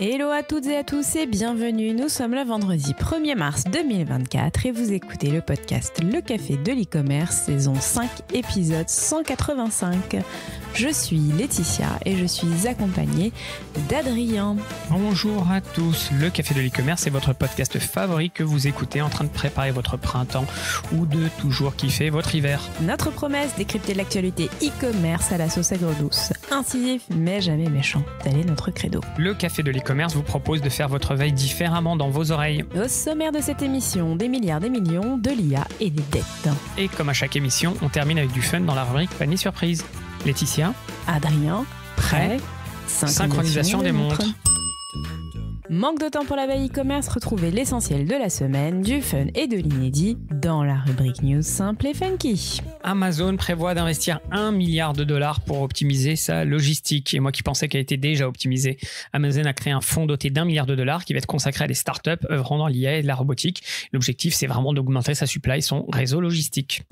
Hello à toutes et à tous et bienvenue, nous sommes le vendredi 1er mars 2024 et vous écoutez le podcast Le Café de l'e-commerce, saison 5, épisode 185. Je suis Laetitia et je suis accompagnée d'Adrien. Bonjour à tous, Le Café de l'e-commerce est votre podcast favori que vous écoutez en train de préparer votre printemps ou de toujours kiffer votre hiver. Notre promesse, décrypter l'actualité e-commerce à la sauce agrodouce. Incisif mais jamais méchant, tel est notre credo. Le Café de l'e-commerce vous propose de faire votre veille différemment dans vos oreilles. Au sommaire de cette émission, des milliards, des millions, de l'IA et des dettes. Et comme à chaque émission, on termine avec du fun dans la rubrique panier surprise. Laetitia, Adrien, prêt, synchronisation des montres. Manque de temps pour la veille e-commerce, retrouvez l'essentiel de la semaine, du fun et de l'inédit dans la rubrique news simple et funky. Amazon prévoit d'investir 1 milliard de dollars pour optimiser sa logistique. Et moi qui pensais qu'elle était déjà optimisée, Amazon a créé un fonds doté d'1 milliard de dollars qui va être consacré à des startups œuvrant dans l'IA et de la robotique. L'objectif, c'est vraiment d'augmenter sa supply, son réseau logistique.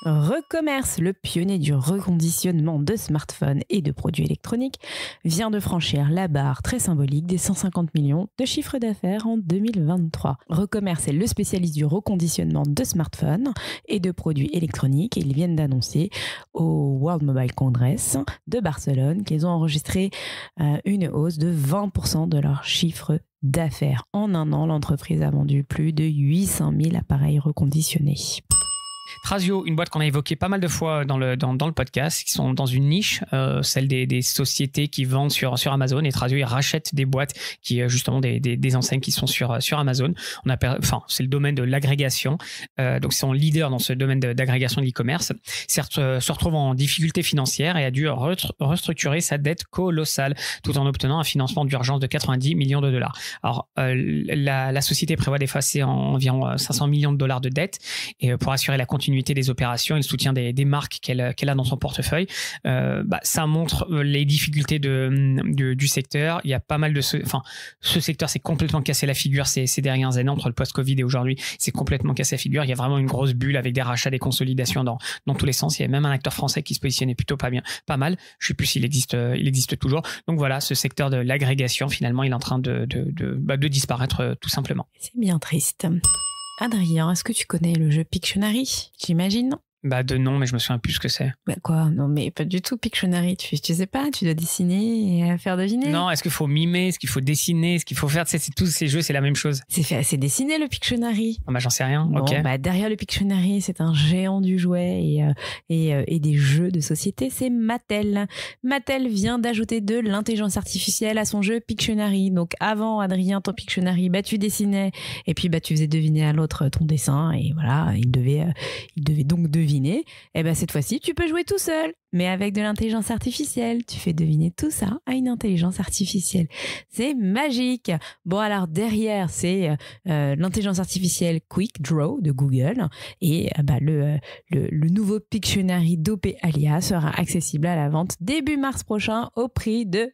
Recommerce, le pionnier du reconditionnement de smartphones et de produits électroniques, vient de franchir la barre très symbolique des 150 millions de chiffre d'affaires en 2023. Recommerce est le spécialiste du reconditionnement de smartphones et de produits électroniques et ils viennent d'annoncer au World Mobile Congress de Barcelone qu'ils ont enregistré une hausse de 20% de leur chiffre d'affaires. En un an, l'entreprise a vendu plus de 800 000 appareils reconditionnés. Thrasio, une boîte qu'on a évoquée pas mal de fois dans le podcast, qui sont dans une niche, celle des sociétés qui vendent sur Amazon. Et Thrasio, ils rachètent des boîtes qui, justement, des enseignes qui sont sur Amazon. C'est le domaine de l'agrégation. Donc, ils sont leaders dans ce domaine d'agrégation de l'e-commerce. Certes, se retrouve en difficulté financière et a dû restructurer sa dette colossale tout en obtenant un financement d'urgence de 90 millions de dollars. Alors, la société prévoit d'effacer environ 500 millions de dollars de dette et pour assurer la continuité des opérations et le soutien des marques qu'elle a dans son portefeuille. Ça montre les difficultés du secteur. Il y a pas mal de ce secteur s'est complètement cassé la figure ces dernières années entre le post-Covid et aujourd'hui. C'est complètement cassé la figure. Il y a vraiment une grosse bulle avec des rachats, des consolidations dans tous les sens. Il y a même un acteur français qui se positionnait plutôt pas mal. Je sais plus s'il existe toujours. Donc voilà, ce secteur de l'agrégation, finalement, il est en train de disparaître tout simplement. C'est bien triste. Adrien, est-ce que tu connais le jeu Pictionary, j'imagine ? De nom, mais je me souviens plus ce que c'est. Quoi ? Non, mais pas du tout. Pictionary, tu sais pas, tu dois dessiner et faire deviner. Non, est-ce qu'il faut mimer, est-ce qu'il faut dessiner, est-ce qu'il faut faire, tous ces jeux, c'est la même chose. C'est dessiner le Pictionary. J'en sais rien. Bon, ok. Derrière le Pictionary, c'est un géant du jouet et des jeux de société, c'est Mattel. Mattel vient d'ajouter de l'intelligence artificielle à son jeu Pictionary. Donc avant, Adrien, ton Pictionary, tu dessinais et puis tu faisais deviner à l'autre ton dessin et voilà, il devait donc deviner. Et cette fois-ci, tu peux jouer tout seul, mais avec de l'intelligence artificielle. Tu fais deviner tout ça à une intelligence artificielle. C'est magique. Bon, alors derrière, c'est l'intelligence artificielle Quick Draw de Google et le nouveau Pictionary d'Opéalia sera accessible à la vente début mars prochain au prix de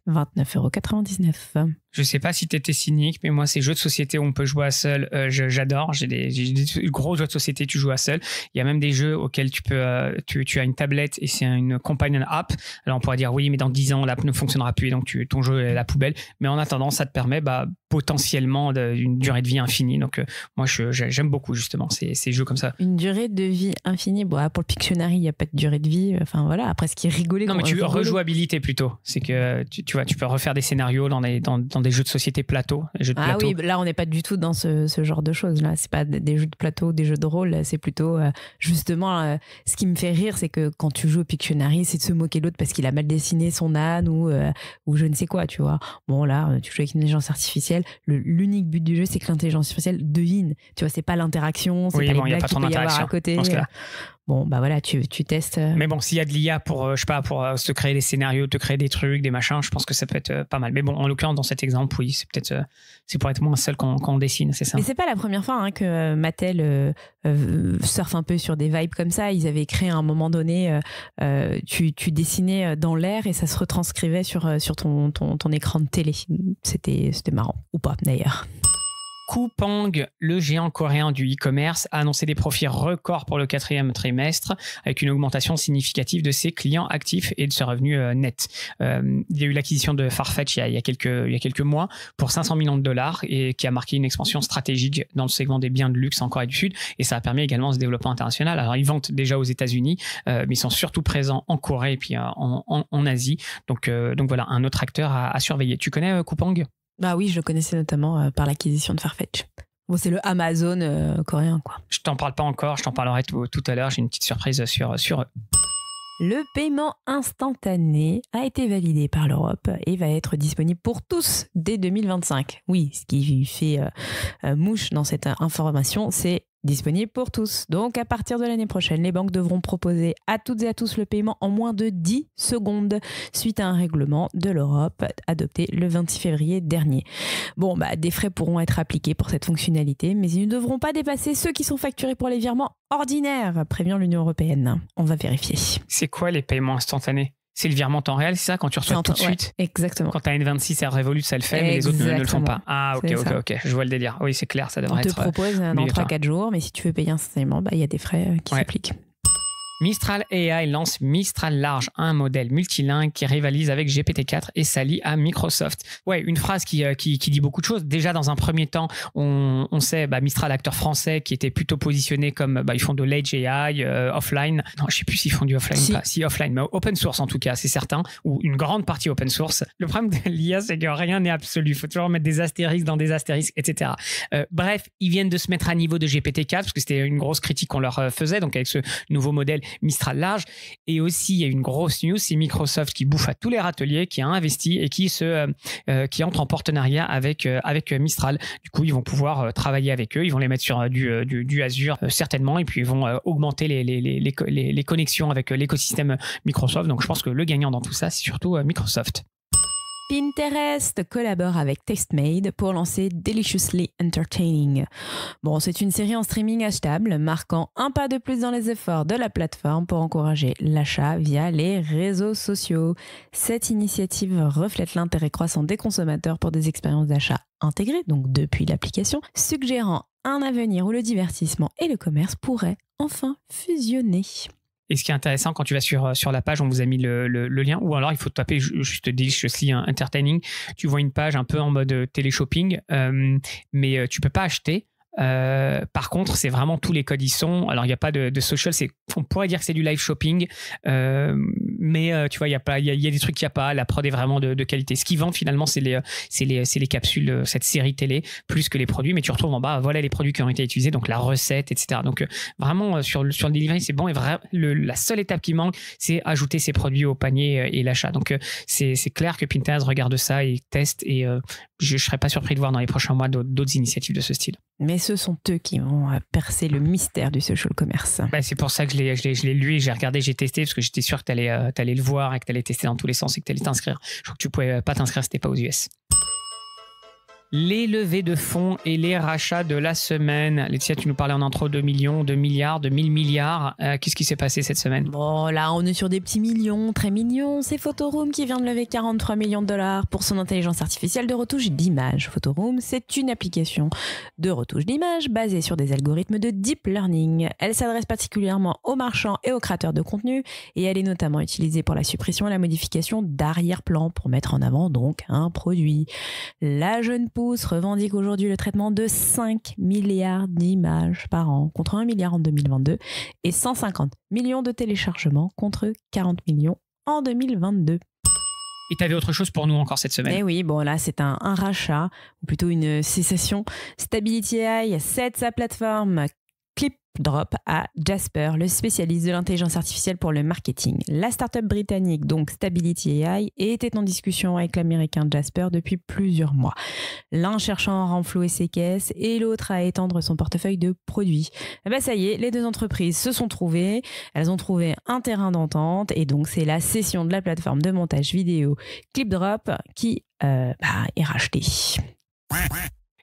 29,99 €. Je sais pas si tu étais cynique, mais moi, ces jeux de société où on peut jouer à seul, j'adore. J'ai des gros jeux de société, tu joues à seul. Il y a même des jeux auxquels tu as une tablette et c'est une companion app. Alors, on pourrait dire, oui, mais dans 10 ans, l'app ne fonctionnera plus et donc ton jeu est à la poubelle. Mais en attendant, ça te permet potentiellement une durée de vie infinie. Donc, moi, j'aime beaucoup, justement, ces jeux comme ça. Une durée de vie infinie. Pour le Pictionary, il n'y a pas de durée de vie. Voilà, après, ce qui est rigolé. Non, mais rejouabilité plutôt. C'est que, tu vois, tu peux refaire des scénarios dans des jeux de société plateau. Oui, là on n'est pas du tout dans ce genre de choses là. C'est pas des jeux de plateau, des jeux de rôle. C'est plutôt justement ce qui me fait rire, c'est que quand tu joues au Pictionary, c'est de se moquer de l'autre parce qu'il a mal dessiné son âne ou je ne sais quoi, tu vois. Bon là, tu joues avec une intelligence artificielle. L'unique but du jeu, c'est que l'intelligence artificielle devine. Tu vois, c'est pas l'interaction, c'est pas les blagues qu'il peut y avoir à côté. Bon, voilà, tu testes. Mais bon, s'il y a de l'IA pour se créer des scénarios, te créer des trucs, des machins, je pense que ça peut être pas mal. Mais bon, en l'occurrence, dans cet exemple, oui, c'est pour être moins seul quand on dessine, c'est ça. Mais c'est pas la première fois que Mattel surfe un peu sur des vibes comme ça. Ils avaient créé à un moment donné, tu dessinais dans l'air et ça se retranscrivait sur ton écran de télé. C'était marrant. Ou pas, d'ailleurs. Coupang, le géant coréen du e-commerce, a annoncé des profits records pour le 4e trimestre avec une augmentation significative de ses clients actifs et de ses revenus nets. Il y a eu l'acquisition de Farfetch il y a quelques mois pour 500 millions de dollars et qui a marqué une expansion stratégique dans le segment des biens de luxe en Corée du Sud et ça a permis également ce développement international. Alors, ils vendent déjà aux États-Unis, mais ils sont surtout présents en Corée et puis en Asie. Donc voilà, un autre acteur à surveiller. Tu connais Coupang ? Bah oui, je le connaissais notamment par l'acquisition de Farfetch. Bon, c'est le Amazon coréen, quoi. Je t'en parle pas encore, je t'en parlerai tout à l'heure. J'ai une petite surprise sur eux. Le paiement instantané a été validé par l'Europe et va être disponible pour tous dès 2025. Oui, ce qui fait mouche dans cette information, c'est disponible pour tous. Donc, à partir de l'année prochaine, les banques devront proposer à toutes et à tous le paiement en moins de 10 secondes suite à un règlement de l'Europe adopté le 26 février dernier. Bon, des frais pourront être appliqués pour cette fonctionnalité, mais ils ne devront pas dépasser ceux qui sont facturés pour les virements ordinaires, prévient l'Union européenne. On va vérifier. C'est quoi les paiements instantanés ? C'est le virement en temps réel, c'est ça, quand tu reçois tout de suite? Exactement. Quand tu as N26 et Revolut, ça le fait, mais les autres ne le font pas. Ah, ok. Je vois le délire. Oui, c'est clair, ça devrait être. On te propose dans 3-4 jours, mais si tu veux payer instantanément, il y a des frais qui s'appliquent. Mistral AI lance Mistral Large, un modèle multilingue qui rivalise avec GPT-4 et s'allie à Microsoft. Ouais, une phrase qui dit beaucoup de choses. Déjà, dans un premier temps, on sait Mistral, acteur français, qui était plutôt positionné comme ils font de l'Edge AI offline. Non, je sais plus s'ils font du offline ou pas. Si offline, mais open source en tout cas, c'est certain, ou une grande partie open source. Le problème de l'IA, c'est que rien n'est absolu. Il faut toujours mettre des astérisques dans des astérisques, etc. Bref, ils viennent de se mettre à niveau de GPT-4 parce que c'était une grosse critique qu'on leur faisait. Donc avec ce nouveau modèle Mistral Large. Et aussi, il y a une grosse news, c'est Microsoft qui bouffe à tous les râteliers, qui a investi et qui entre en partenariat avec Mistral. Du coup, ils vont pouvoir travailler avec eux, ils vont les mettre sur du Azure certainement, et puis ils vont augmenter les connexions avec l'écosystème Microsoft. Donc, je pense que le gagnant dans tout ça, c'est surtout Microsoft. Pinterest collabore avec Tastemade pour lancer Deliciously Entertaining. Bon, c'est une série en streaming achetable marquant un pas de plus dans les efforts de la plateforme pour encourager l'achat via les réseaux sociaux. Cette initiative reflète l'intérêt croissant des consommateurs pour des expériences d'achat intégrées, donc depuis l'application, suggérant un avenir où le divertissement et le commerce pourraient enfin fusionner. Et ce qui est intéressant, quand tu vas sur la page, on vous a mis le lien, ou alors il faut taper juste Deliciously Entertaining. Tu vois une page un peu en mode télé-shopping, mais tu peux pas acheter. Par contre, c'est vraiment tous les codes y sont. Alors, il n'y a pas de social, on pourrait dire que c'est du live shopping, mais tu vois, il y a des trucs qu'il n'y a pas. La prod est vraiment de qualité. Ce qui vend finalement, c'est les capsules, cette série télé, plus que les produits. Mais tu retrouves en bas, voilà les produits qui ont été utilisés, donc la recette, etc. Donc, vraiment, sur le delivery, c'est bon. Et la seule étape qui manque, c'est ajouter ces produits au panier et l'achat. Donc, c'est clair que Pinterest regarde ça et teste. Et je ne serais pas surpris de voir dans les prochains mois d'autres initiatives de ce style. Mais ce sont eux qui vont percer le mystère du social commerce. C'est pour ça que je l'ai lu et j'ai regardé, j'ai testé parce que j'étais sûr que tu allais le voir et que tu allais tester dans tous les sens et que tu allais t'inscrire. Je crois que tu ne pouvais pas t'inscrire si tu n'étais pas aux US. Les levées de fonds et les rachats de la semaine. Laetitia, tu nous parlais en intro de millions, de milliards, de 1000 milliards. Qu'est-ce qui s'est passé cette semaine? Bon, là, on est sur des petits millions, très mignons. C'est Photoroom qui vient de lever 43 millions de dollars pour son intelligence artificielle de retouche d'images. Photoroom, c'est une application de retouche d'images basée sur des algorithmes de deep learning. Elle s'adresse particulièrement aux marchands et aux créateurs de contenu et elle est notamment utilisée pour la suppression et la modification d'arrière-plan pour mettre en avant donc un produit. La jeune pousse revendique aujourd'hui le traitement de 5 milliards d'images par an contre 1 milliard en 2022 et 150 millions de téléchargements contre 40 millions en 2022. Et tu avais autre chose pour nous encore cette semaine? Eh oui, bon là c'est un rachat, ou plutôt une cessation. Stability AI cède sa plateforme ClipDrop à Jasper, le spécialiste de l'intelligence artificielle pour le marketing. La start-up britannique, donc Stability AI, était en discussion avec l'américain Jasper depuis plusieurs mois. L'un cherchant à renflouer ses caisses et l'autre à étendre son portefeuille de produits. Ça y est, les deux entreprises se sont trouvées, elles ont trouvé un terrain d'entente et donc c'est la cession de la plateforme de montage vidéo ClipDrop qui est rachetée.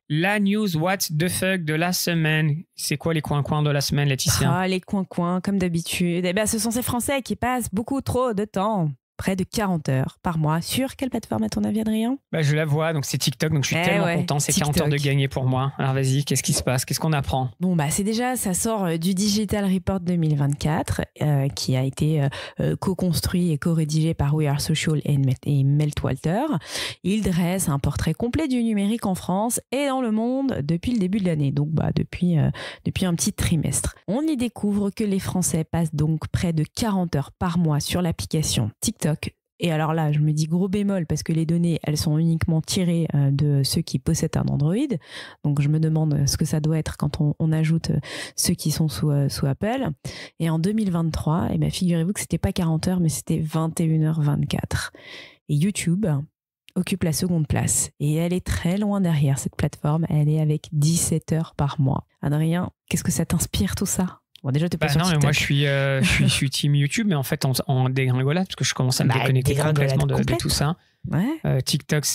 La news what the fuck de la semaine. C'est quoi les coins-coins de la semaine, Laetitia? Les coins-coins, comme d'habitude. Ce sont ces Français qui passent beaucoup trop de temps près de 40 heures par mois. Sur quelle plateforme à ton avis, Adrien ? Je la vois, donc c'est TikTok, donc je suis tellement content. C'est TikTok. 40 heures de gagner pour moi. Alors vas-y, qu'est-ce qui se passe ? Qu'est-ce qu'on apprend ? Bon, c'est déjà, ça sort du Digital Report 2024 qui a été co-construit et co-rédigé par We Are Social et Meltwater. Il dresse un portrait complet du numérique en France et dans le monde depuis le début de l'année, donc depuis un petit trimestre. On y découvre que les Français passent donc près de 40 heures par mois sur l'application TikTok. Et alors là, je me dis gros bémol parce que les données, elles sont uniquement tirées de ceux qui possèdent un Android. Donc je me demande ce que ça doit être quand on ajoute ceux qui sont sous Apple. Et en 2023, figurez-vous que c'était pas 40 heures, mais c'était 21h24. Et YouTube occupe la seconde place. Et elle est très loin derrière cette plateforme. Elle est avec 17 heures par mois. Adrien, qu'est-ce que ça t'inspire tout ça ? Bon, déjà, t'es pas sur TikTok. Mais moi, je suis team YouTube, mais en fait, en dégringolade, parce que je commence à me déconnecter complètement de tout ça. Ouais. TikTok,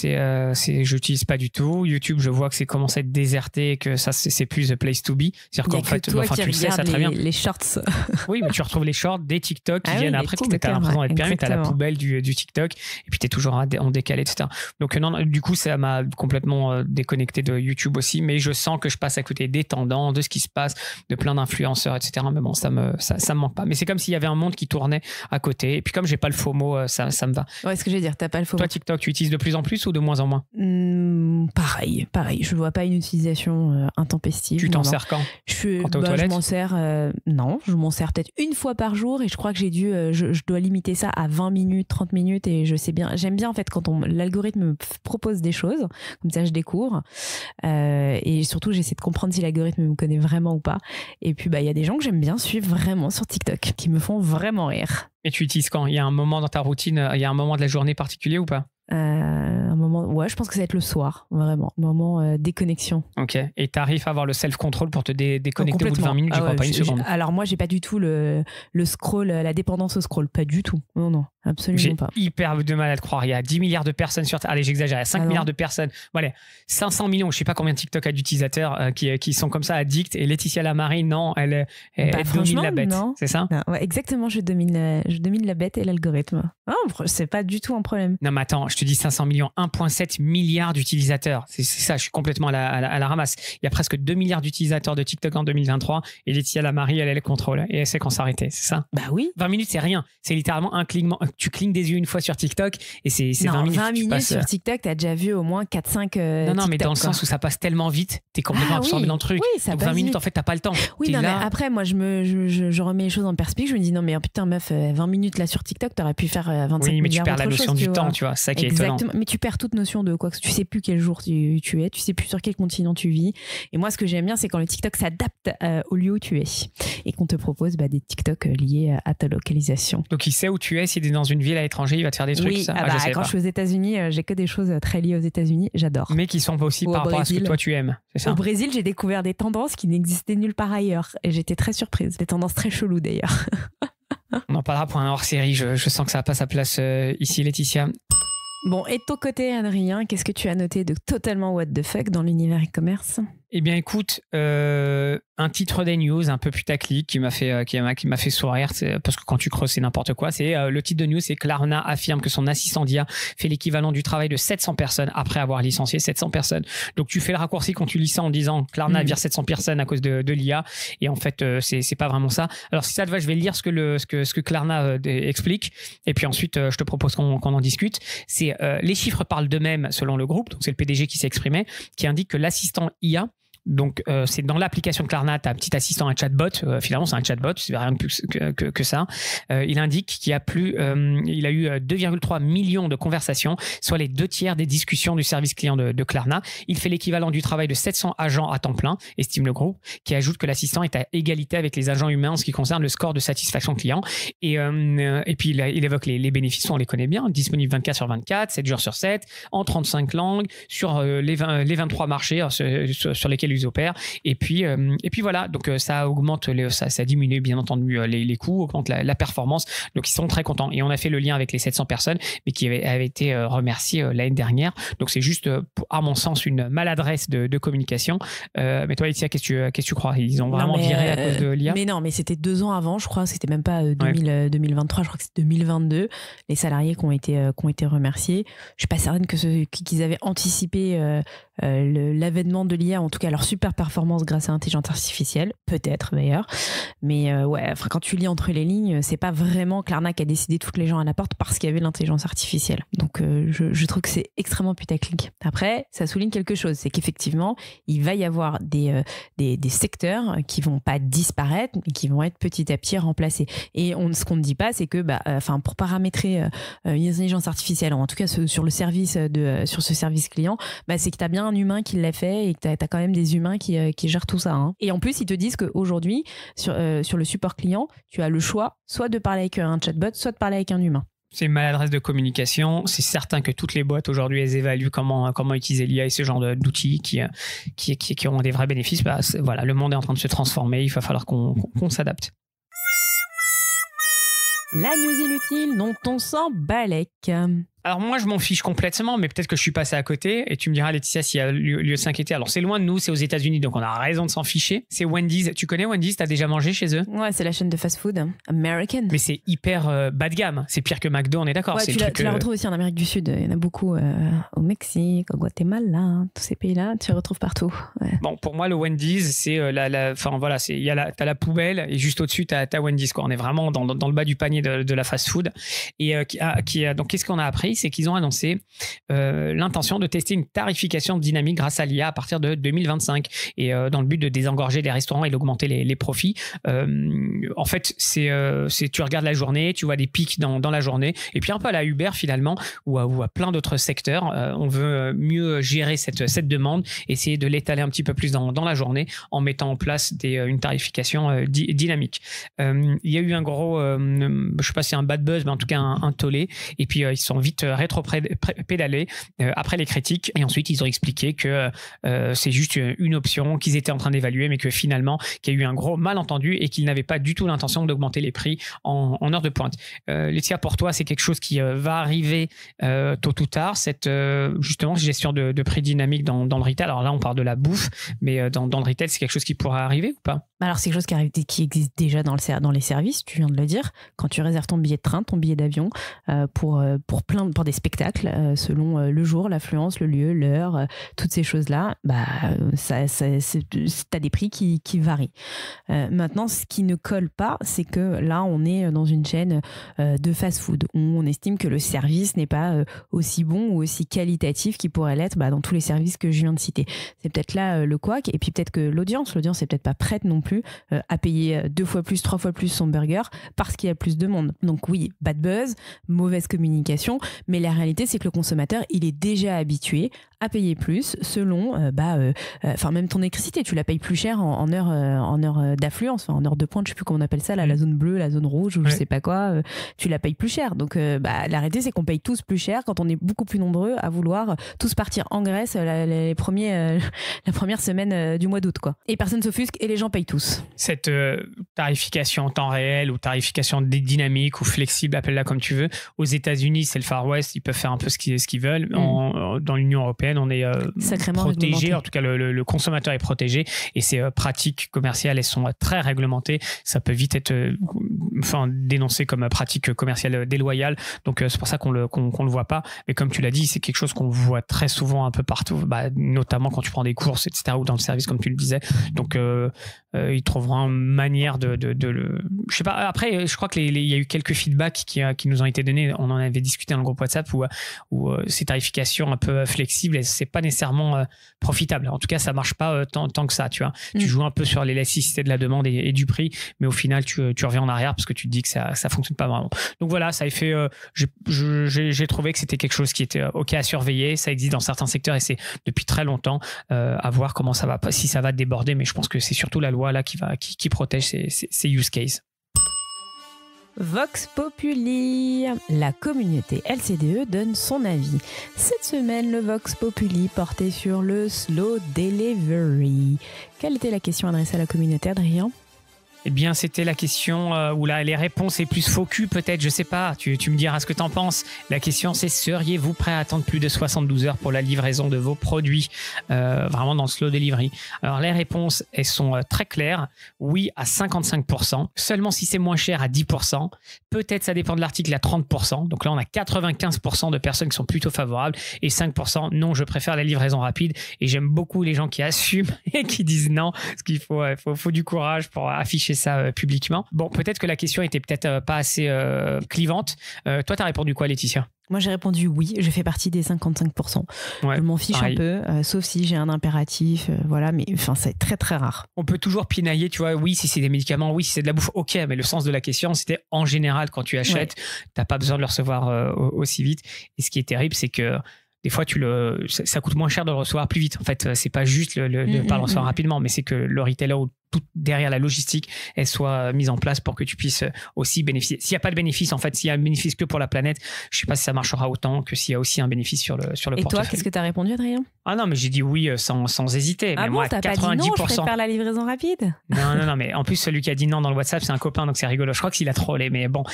j'utilise pas du tout. YouTube, je vois que c'est commencé à être déserté et que ça, c'est plus the place to be. C'est-à-dire qu'en fait, tu le sais, ça très bien. Les shorts. Oui, mais tu retrouves les shorts des TikTok qui viennent après, qui t'as l'impression d'être permis, t'as la poubelle du TikTok, et puis t'es toujours en décalé, etc. Donc, non, du coup, ça m'a complètement déconnecté de YouTube aussi, mais je sens que je passe à côté des tendances, de ce qui se passe, de plein d'influenceurs, etc. Mais bon, ça me manque pas. Mais c'est comme s'il y avait un monde qui tournait à côté. Et puis, comme j'ai pas le FOMO, ça me va. Ouais, ce que je veux dire, t'as pas le FOMO. Toi, TikTok, tu utilises de plus en plus ou de moins en moins ? Pareil. Je vois pas une utilisation intempestive. Tu t'en sers quand t'es aux toilettes ? Je m'en sers, non, je m'en sers peut-être une fois par jour et je crois que je dois limiter ça à 20 minutes, 30 minutes et j'aime bien en fait quand l'algorithme me propose des choses, comme ça je découvre et surtout j'essaie de comprendre si l'algorithme me connaît vraiment ou pas. Et puis il y a des gens que j'aime bien suivre vraiment sur TikTok qui me font vraiment rire. Et tu utilises quand ? Il y a un moment dans ta routine, il y a un moment de la journée particulier ou pas ? Un moment, ouais, je pense que ça va être le soir, vraiment, moment déconnexion. Ok, et tu arrives à avoir le self-control pour te déconnecter au bout de 20 minutes, je crois pas une seconde. Alors moi, j'ai pas du tout le scroll, la dépendance au scroll, pas du tout. Non, absolument pas. J'ai hyper de mal à te croire. Il y a 10 milliards de personnes sur... Allez, j'exagère, il y a 5 milliards de personnes. Voilà, 500 millions, je sais pas combien de TikTok a d'utilisateurs qui sont comme ça addicts. Et Laetitia Lamarrie, non, elle domine la bête. Non. C'est ça ? Non, ouais, exactement, je domine la bête et l'algorithme. Non, c'est pas du tout un problème. Non, mais attends, je te dis 500 millions, 1,7 milliard d'utilisateurs. C'est ça, je suis complètement à la ramasse. Il y a presque 2 milliards d'utilisateurs de TikTok en 2023 et Laetitia Lamarrie, elle le contrôle et elle sait quand s'arrêter, c'est ça ? Bah oui. 20 minutes, c'est rien. C'est littéralement un clignement. Tu clignes des yeux une fois sur TikTok et c'est 20 minutes. 20 minutes sur TikTok, t'as déjà vu au moins 4-5 Non, mais dans le sens où ça passe tellement vite, t'es complètement absorbé dans le truc. Oui, ça donc passe 20 minutes, vite. En fait, t'as pas le temps. Oui, non, mais après, moi, je remets les choses en perspective. Je me dis, non, mais putain, meuf, 20 minutes là sur TikTok, t'aurais pu faire 25 Oui, mais milliards tu perds la notion du temps, tu vois. C'est ça qui est étonnant. Exactement. Mais tu perds toute notion de quoi que tu sais plus quel jour tu es, tu sais plus sur quel continent tu vis. Et moi, ce que j'aime bien, c'est quand le TikTok s'adapte au lieu où tu es et qu'on te propose des TikTok liés à ta localisation. Donc, il sait où tu es. S'il est dans une ville à l'étranger, il va te faire des trucs. Oui, ça. Quand je suis aux États-Unis, j'ai que des choses très liées aux États-Unis. J'adore. Mais qui sont aussi par rapport à ce que toi tu aimes. C'est ça ? Au Brésil, j'ai découvert des tendances qui n'existaient nulle part ailleurs. Et j'étais très surprise. Des tendances très cheloues d'ailleurs. On en parlera pour un hors-série. Je sens que ça n'a pas sa place ici, Laetitia. Bon, et de ton côté, Adrien, qu'est-ce que tu as noté de totalement what the fuck dans l'univers e-commerce ? Eh bien, écoute, un titre des news un peu putaclic qui m'a fait sourire, parce que quand tu creuses, c'est n'importe quoi. C'est le titre de news, c'est Klarna affirme que son assistant d'IA fait l'équivalent du travail de 700 personnes après avoir licencié 700 personnes. Donc, tu fais le raccourci quand tu lis ça en disant Klarna vire 700 personnes à cause de l'IA. Et en fait, c'est pas vraiment ça. Alors, si ça te va, je vais lire ce que Klarna explique. Et puis ensuite, je te propose qu'on en discute. Les chiffres parlent d'eux-mêmes selon le groupe. Donc, c'est le PDG qui s'est exprimé, qui indique que l'assistant IA, donc c'est dans l'application de Klarna, tu as un petit assistant, un chatbot, finalement c'est un chatbot, c'est rien de plus que ça. Il indique qu'il y a il a eu 2,3 millions de conversations, soit les 2/3 des discussions du service client de Klarna. Il fait l'équivalent du travail de 700 agents à temps plein, estime le groupe, qui ajoute que l'assistant est à égalité avec les agents humains en ce qui concerne le score de satisfaction client. Et puis il évoque les bénéfices, on les connaît bien, disponible 24/24, 7 jours sur 7, en 35 langues, sur les 23 marchés sur lesquels ils opèrent. Et puis voilà, donc ça augmente, ça diminue bien entendu les coûts, augmente la performance. Donc ils sont très contents. Et on a fait le lien avec les 700 personnes, mais qui avaient été remerciées l'année dernière. Donc c'est juste, à mon sens, une maladresse de communication. Mais toi, Laetitia, qu'est-ce que tu crois? Ils ont vraiment viré à cause de l'IA? Mais non, mais c'était 2 ans avant, je crois. C'était même pas 2023, je crois que c'était 2022. Les salariés qui ont été remerciés. Je suis pas certaine qu'ils avaient anticipé l'avènement de l'IA, en tout cas leur super performance grâce à l'intelligence artificielle, peut-être d'ailleurs. Mais quand tu lis entre les lignes, c'est pas vraiment Klarna qui a décidé de foutre les gens à la porte parce qu'il y avait l'intelligence artificielle. Donc je trouve que c'est extrêmement putaclic. Après, ça souligne quelque chose, c'est qu'effectivement, il va y avoir des secteurs qui vont pas disparaître, mais qui vont être petit à petit remplacés. Et ce qu'on ne dit pas, c'est que pour paramétrer une intelligence artificielle, ou en tout cas sur le service sur ce service client, c'est que tu as bien un humain qui l'a fait et que tu as quand même des humains qui gèrent tout ça. Hein. Et en plus, ils te disent qu'aujourd'hui, sur le support client, tu as le choix soit de parler avec un chatbot, soit de parler avec un humain. C'est une maladresse de communication. C'est certain que toutes les boîtes aujourd'hui, elles évaluent comment utiliser l'IA et ce genre d'outils qui ont des vrais bénéfices. Voilà, le monde est en train de se transformer. Il va falloir qu'on s'adapte. La news inutile dont on s'en balèque. Alors moi, je m'en fiche complètement, mais peut-être que je suis passé à côté. Et tu me diras, Laetitia, s'il y a lieu de s'inquiéter. Alors c'est loin de nous, c'est aux États-Unis, donc on a raison de s'en ficher. C'est Wendy's. Tu connais Wendy's? T'as déjà mangé chez eux? Ouais, c'est la chaîne de fast-food American. Mais c'est hyper bas de gamme. C'est pire que McDo, on est d'accord. Ouais, tu la retrouves aussi en Amérique du Sud. Il y en a beaucoup au Mexique, au Guatemala, tous ces pays-là, tu les retrouves partout. Ouais. Bon, pour moi, le Wendy's, c'est t'as la poubelle et juste au-dessus, t'as Wendy's, quoi. On est vraiment dans le bas du panier de la fast-food. Et donc, qu'est-ce qu'on a appris? C'est qu'ils ont annoncé l'intention de tester une tarification dynamique grâce à l'IA à partir de 2025 et dans le but de désengorger les restaurants et d'augmenter les profits. En fait, tu regardes la journée, tu vois des pics dans la journée et puis un peu à la Uber finalement ou à plein d'autres secteurs. On veut mieux gérer cette demande, essayer de l'étaler un petit peu plus dans la journée en mettant en place une tarification dynamique. Il y a eu un gros, je sais pas si c'est un bad buzz, mais en tout cas un tollé et puis ils sont vite rétro-pédalés après les critiques et ensuite ils ont expliqué que c'est juste une option qu'ils étaient en train d'évaluer mais que finalement qu'il y a eu un gros malentendu et qu'ils n'avaient pas du tout l'intention d'augmenter les prix en heure de pointe. Laetitia, pour toi c'est quelque chose qui va arriver tôt ou tard, cette justement gestion de prix dynamique dans le retail. Alors là on parle de la bouffe mais dans le retail c'est quelque chose qui pourrait arriver ou pas? Alors c'est quelque chose qui existe déjà dans les services, tu viens de le dire, quand tu réserves ton billet de train, ton billet d'avion pour des spectacles selon le jour, l'affluence, le lieu, l'heure, toutes ces choses-là, t'as des prix qui varient. Maintenant, ce qui ne colle pas, c'est que là, on est dans une chaîne de fast-food où on estime que le service n'est pas aussi bon ou aussi qualitatif qu'il pourrait l'être dans tous les services que je viens de citer. C'est peut-être là le couac, et puis peut-être que l'audience n'est peut-être pas prête non plus à payer 2 fois plus, 3 fois plus son burger parce qu'il y a plus de monde. Donc oui, bad buzz, mauvaise communication, mais la réalité c'est que le consommateur il est déjà habitué à payer plus selon même ton électricité, tu la payes plus cher en heure d'affluence, en heure de pointe, je sais plus comment on appelle ça là, la zone bleue, la zone rouge ou je sais pas quoi, tu la payes plus cher. Donc la réalité c'est qu'on paye tous plus cher quand on est beaucoup plus nombreux à vouloir tous partir en Grèce la première semaine du mois d'août quoi. Et personne s'offusque et les gens payent tous. Cette tarification en temps réel ou tarification dynamique ou flexible, appelle-la comme tu veux, aux États-Unis c'est le Far West, ils peuvent faire un peu ce qu'ils veulent. Dans l'Union européenne on est protégé, en tout cas le consommateur est protégé et ces pratiques commerciales elles sont très réglementées, ça peut vite être dénoncé comme pratique commerciale déloyale, donc c'est pour ça qu'on le voit pas, mais comme tu l'as dit c'est quelque chose qu'on voit très souvent un peu partout, notamment quand tu prends des courses etc. ou dans le service comme tu le disais, donc ils trouveront une manière de le... Je sais pas, après je crois qu'il y a eu quelques feedbacks qui nous ont été donnés, on en avait discuté dans le groupe WhatsApp où ces tarifications un peu flexibles c'est pas nécessairement profitable, en tout cas ça marche pas tant que ça, tu vois. Tu joues un peu sur l'élasticité de la demande et du prix, mais au final tu reviens en arrière parce que tu te dis que ça fonctionne pas vraiment. Donc voilà, ça a fait j'ai trouvé que c'était quelque chose qui était ok à surveiller, ça existe dans certains secteurs et c'est depuis très longtemps, à voir comment ça va, si ça va déborder, mais je pense que c'est surtout la loi là qui protège ces use cases. Vox Populi, la communauté LCDE donne son avis. Cette semaine, le Vox Populi portait sur le slow delivery. Quelle était la question adressée à la communauté, Adrien ? Eh bien, c'était la question où là, les réponses est plus faux cul, peut-être, je sais pas. Tu me diras ce que t'en penses. La question, c'est seriez-vous prêt à attendre plus de 72 heures pour la livraison de vos produits, vraiment dans le slow delivery? Alors, les réponses, elles sont très claires. Oui, à 55%. Seulement si c'est moins cher, à 10%. Peut-être, ça dépend de l'article, à 30%. Donc là, on a 95% de personnes qui sont plutôt favorables et 5%, non, je préfère la livraison rapide. Et j'aime beaucoup les gens qui assument et qui disent non, parce qu'il faut du courage pour afficher ça publiquement. Bon, peut-être que la question était peut-être pas assez clivante. Toi, t'as répondu quoi, Laetitia ? Moi, j'ai répondu oui. Je fais partie des 55%. Ouais, je m'en fiche pareil. Un peu, sauf si j'ai un impératif. Voilà, mais enfin, c'est très, très rare. On peut toujours pinailler, tu vois. Oui, si c'est des médicaments, oui, si c'est de la bouffe, ok. Mais le sens de la question, c'était en général, quand tu achètes, t'as pas besoin de le recevoir aussi vite. Et ce qui est terrible, c'est que des fois, ça coûte moins cher de le recevoir plus vite. En fait, c'est pas juste pas le recevoir rapidement, mais c'est que le retailer ou tout derrière la logistique, elle soit mise en place pour que tu puisses aussi bénéficier. S'il n'y a pas de bénéfice, en fait, s'il y a un bénéfice que pour la planète, je ne sais pas si ça marchera autant que s'il y a aussi un bénéfice sur le portefeuille. Et toi, qu'est-ce que tu as répondu, Adrien ? Ah non, mais j'ai dit oui sans hésiter. Ah mais bon, moi, t'as 90%... pas dit non, je préfère la livraison rapide ? Non, mais en plus, celui qui a dit non dans le WhatsApp, c'est un copain, donc c'est rigolo. Je crois qu'il a trollé, mais bon.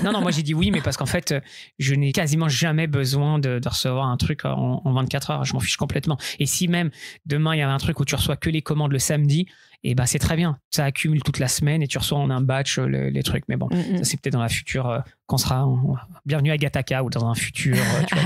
Non, moi j'ai dit oui, mais parce qu'en fait, je n'ai quasiment jamais besoin de recevoir un truc en 24 heures. Je m'en fiche complètement. Et si même demain, il y a un truc où tu reçois que les commandes le samedi, et ben c'est très bien. Ça accumule toute la semaine et tu reçois en un batch les trucs. Mais bon, ça c'est peut-être dans la future, quand on sera bienvenue à Gataka ou dans un futur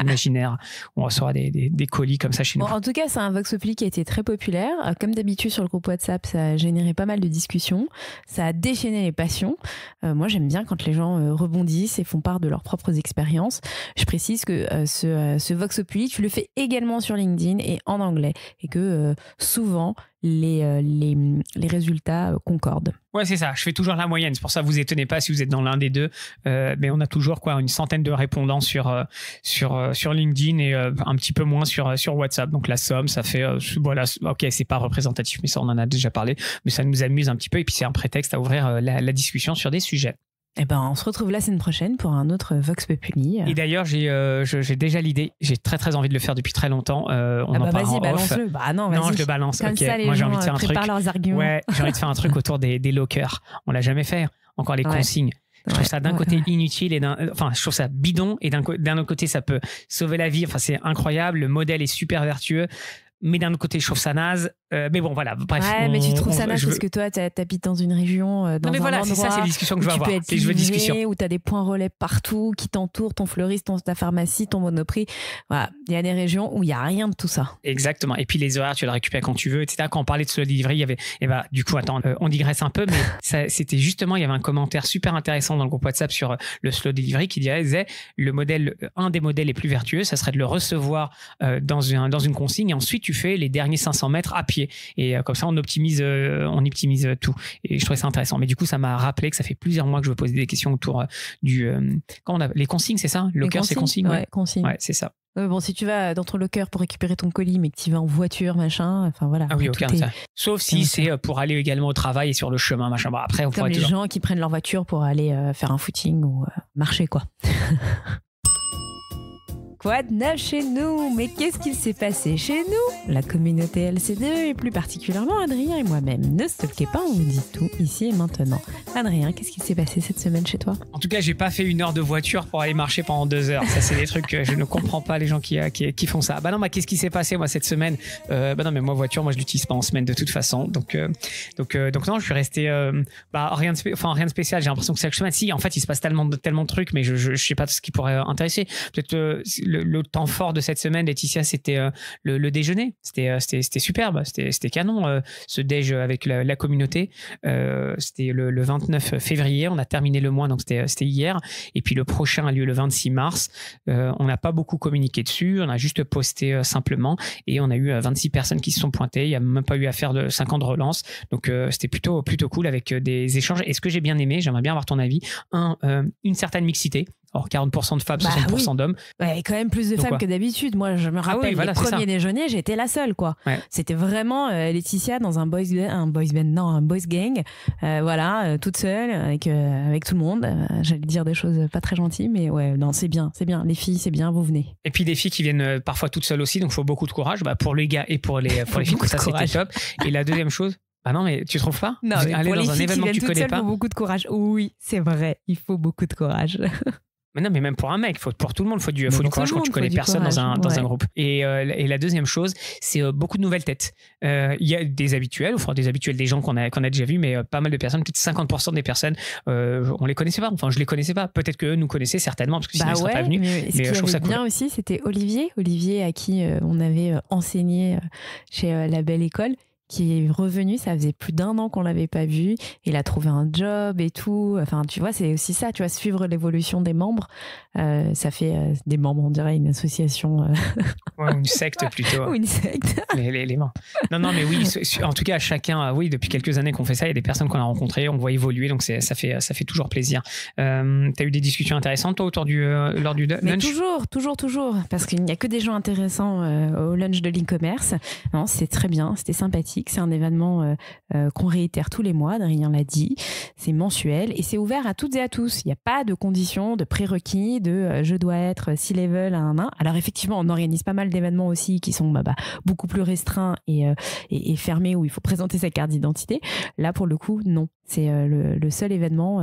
imaginaire où on recevra des colis comme ça chez nous. Bon, en tout cas, c'est un Vox Populi qui a été très populaire. Comme d'habitude sur le groupe WhatsApp, ça a généré pas mal de discussions. Ça a déchaîné les passions. Moi, j'aime bien quand les gens rebondissent et font part de leurs propres expériences. Je précise que ce Vox Populi, tu le fais également sur LinkedIn et en anglais. Et que souvent, les résultats concordent. Ouais, c'est ça. Je fais toujours la moyenne. C'est pour ça que vous étonnez pas si vous êtes dans l'un des deux. Mais on a toujours une centaine de répondants sur LinkedIn et un petit peu moins sur WhatsApp. Donc la somme, ça fait voilà. Ok, c'est pas représentatif, mais ça on en a déjà parlé. Mais ça nous amuse un petit peu et puis c'est un prétexte à ouvrir la discussion sur des sujets. Eh ben, on se retrouve la semaine prochaine pour un autre Vox Populi. Et d'ailleurs, j'ai déjà l'idée. J'ai très très envie de le faire depuis très longtemps. Vas-y, balance-le. Non, je le balance. Comme ça, les moi, j'ai gens envie de faire un truc. leurs arguments. Ouais, j'ai envie de faire un truc autour des lockers. On l'a jamais fait. Encore les consignes. Je trouve ça d'un côté inutile et je trouve ça bidon et d'un autre côté ça peut sauver la vie. Enfin, c'est incroyable. Le modèle est super vertueux. Mais d'un autre côté, je trouve ça naze. Mais bon, voilà. Bref. Ouais, mais tu trouves ça naze parce que toi, t'habites dans une région, dans non, mais voilà, c'est ça, c'est les discussions que je veux avoir. Tu peux être livré, où t'as des points relais partout qui t'entourent, ton fleuriste, ta pharmacie, ton Monoprix. Voilà. Il y a des régions où il n'y a rien de tout ça. Exactement. Et puis les horaires, tu les récupères quand tu veux, etc. Quand on parlait de slow delivery, il y avait, du coup, attends, on digresse un peu, mais c'était justement, il y avait un commentaire super intéressant dans le groupe WhatsApp sur le slow delivery qui disait un des modèles les plus vertueux, ça serait de le recevoir dans une consigne et ensuite tu fais les derniers 500 mètres à pied. Et comme ça, on optimise tout. Et je trouvais ça intéressant. Mais du coup, ça m'a rappelé que ça fait plusieurs mois que je veux poser des questions autour les consignes, c'est ça? Locker, c'est consignes? Ouais, consignes. Ouais, c'est ça. Bon, si tu vas dans ton locker pour récupérer ton colis, mais que tu vas en voiture, machin, enfin voilà. Ah oui, aucun intérêt. Sauf si c'est pour aller également au travail et sur le chemin, machin. Bon, après, on comme les gens qui prennent leur voiture pour aller faire un footing ou marcher, quoi. Quoi de neuf chez nous? Mais qu'est-ce qu'il s'est passé chez nous? La communauté LCDE et plus particulièrement Adrien et moi-même. Ne stalkez pas, on vous dit tout ici et maintenant. Adrien, qu'est-ce qu'il s'est passé cette semaine chez toi? En tout cas, j'ai pas fait 1 heure de voiture pour aller marcher pendant 2 heures. Ça, c'est des trucs que je ne comprends pas, les gens qui font ça. Bah non, qu'est-ce qui s'est passé moi cette semaine? Non, mais moi voiture, moi je l'utilise pas en semaine de toute façon. Donc non, je suis resté rien de spécial. J'ai l'impression que chaque semaine, si en fait il se passe tellement de trucs, mais je sais pas ce qui pourrait intéresser. Peut-être le temps fort de cette semaine, Laetitia, c'était le déjeuner. C'était superbe, c'était canon ce déj avec la communauté. C'était le 29 février, on a terminé le mois, donc c'était hier. Et puis le prochain a lieu le 26 mars. On n'a pas beaucoup communiqué dessus, on a juste posté simplement et on a eu 26 personnes qui se sont pointées. Il n'y a même pas eu à faire de 5 ans de relance. Donc c'était plutôt cool avec des échanges. Et ce que j'ai bien aimé, j'aimerais bien avoir ton avis, une certaine mixité. Alors 40% de femmes, 60% d'hommes. Ouais, quand même plus de femmes que d'habitude. Moi, je me rappelle les premiers déjeuners, j'étais la seule, quoi. Ouais. C'était vraiment Laetitia dans un boys gang, toute seule avec tout le monde. J'allais dire des choses pas très gentilles, mais ouais, non, c'est bien. Les filles, c'est bien, vous venez. Et puis des filles qui viennent parfois toutes seules aussi, donc il faut beaucoup de courage, pour les gars et pour les filles. Ça, c'était top. Et la deuxième chose. Ah non, mais tu trouves pas? Non, mais aller dans un événement que tu connais pas. Il faut beaucoup de courage. Oui, c'est vrai, il faut beaucoup de courage. Mais non, mais même pour un mec, pour tout le monde, il faut du courage quand tu connais personne dans un groupe. Et la deuxième chose, c'est beaucoup de nouvelles têtes. Il y a des habituels, des gens qu'on a déjà vus, mais pas mal de personnes, peut-être 50% des personnes, on les connaissait pas. Enfin, je les connaissais pas. Peut-être qu'eux nous connaissaient certainement, parce que sinon ils seraient pas venus. Mais ce qui avait bien aussi, c'était Olivier à qui on avait enseigné chez la Belle École, qui est revenu. Ça faisait plus d'1 an qu'on l'avait pas vu. Il a trouvé un job et tout. Enfin, tu vois, c'est aussi ça. Tu vois, suivre l'évolution des membres. Ça fait des membres, on dirait une association. Ouais, ou une secte plutôt. Ou une secte. Les membres. Non, mais oui. En tout cas, chacun, depuis quelques années qu'on fait ça, il y a des personnes qu'on a rencontrées, on voit évoluer, donc ça fait toujours plaisir. T'as eu des discussions intéressantes, toi, lors du lunch? Mais toujours. Parce qu'il n'y a que des gens intéressants au lunch de l'e-commerce. Non, c'est très bien. C'était sympathique. C'est un événement qu'on réitère tous les mois, Adrien l'a dit. C'est mensuel et c'est ouvert à toutes et à tous. Il n'y a pas de conditions, de prérequis, je dois être C-level à un. Alors effectivement, on organise pas mal d'événements aussi qui sont beaucoup plus restreints et fermés où il faut présenter sa carte d'identité. Là, pour le coup, non. C'est le seul événement,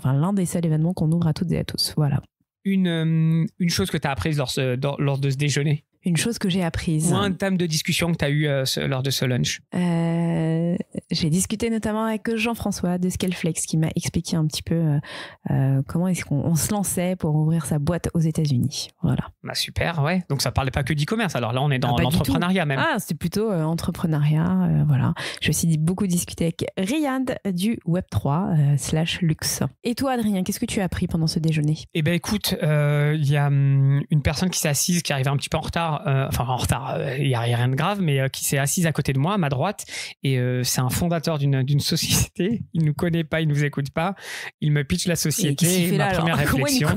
l'un des seuls événements qu'on ouvre à toutes et à tous. Voilà. Une chose que tu as apprise lors de ce déjeuner? Une chose que j'ai apprise. Ou un thème de discussion que tu as eu lors de ce lunch? J'ai discuté notamment avec Jean-François de Scaleflex qui m'a expliqué un petit peu comment est-ce qu'on se lançait pour ouvrir sa boîte aux États-Unis. Voilà. Super, ouais. Donc ça parlait pas que d'e-commerce. Alors là, on est dans l'entrepreneuriat même. Ah, c'était plutôt entrepreneuriat. Voilà. J'ai aussi beaucoup discuté avec Riyad du Web3 /luxe. Et toi, Adrien, qu'est-ce que tu as appris pendant ce déjeuner? Eh ben, écoute, il y a une personne qui s'est assise, qui arrivait un petit peu en retard. Il n'y a rien de grave, mais qui s'est assise à côté de moi, à ma droite. Et c'est un fondateur d'une société. Il ne nous connaît pas, il ne nous écoute pas. Il me pitch la société. Ma première réflexion.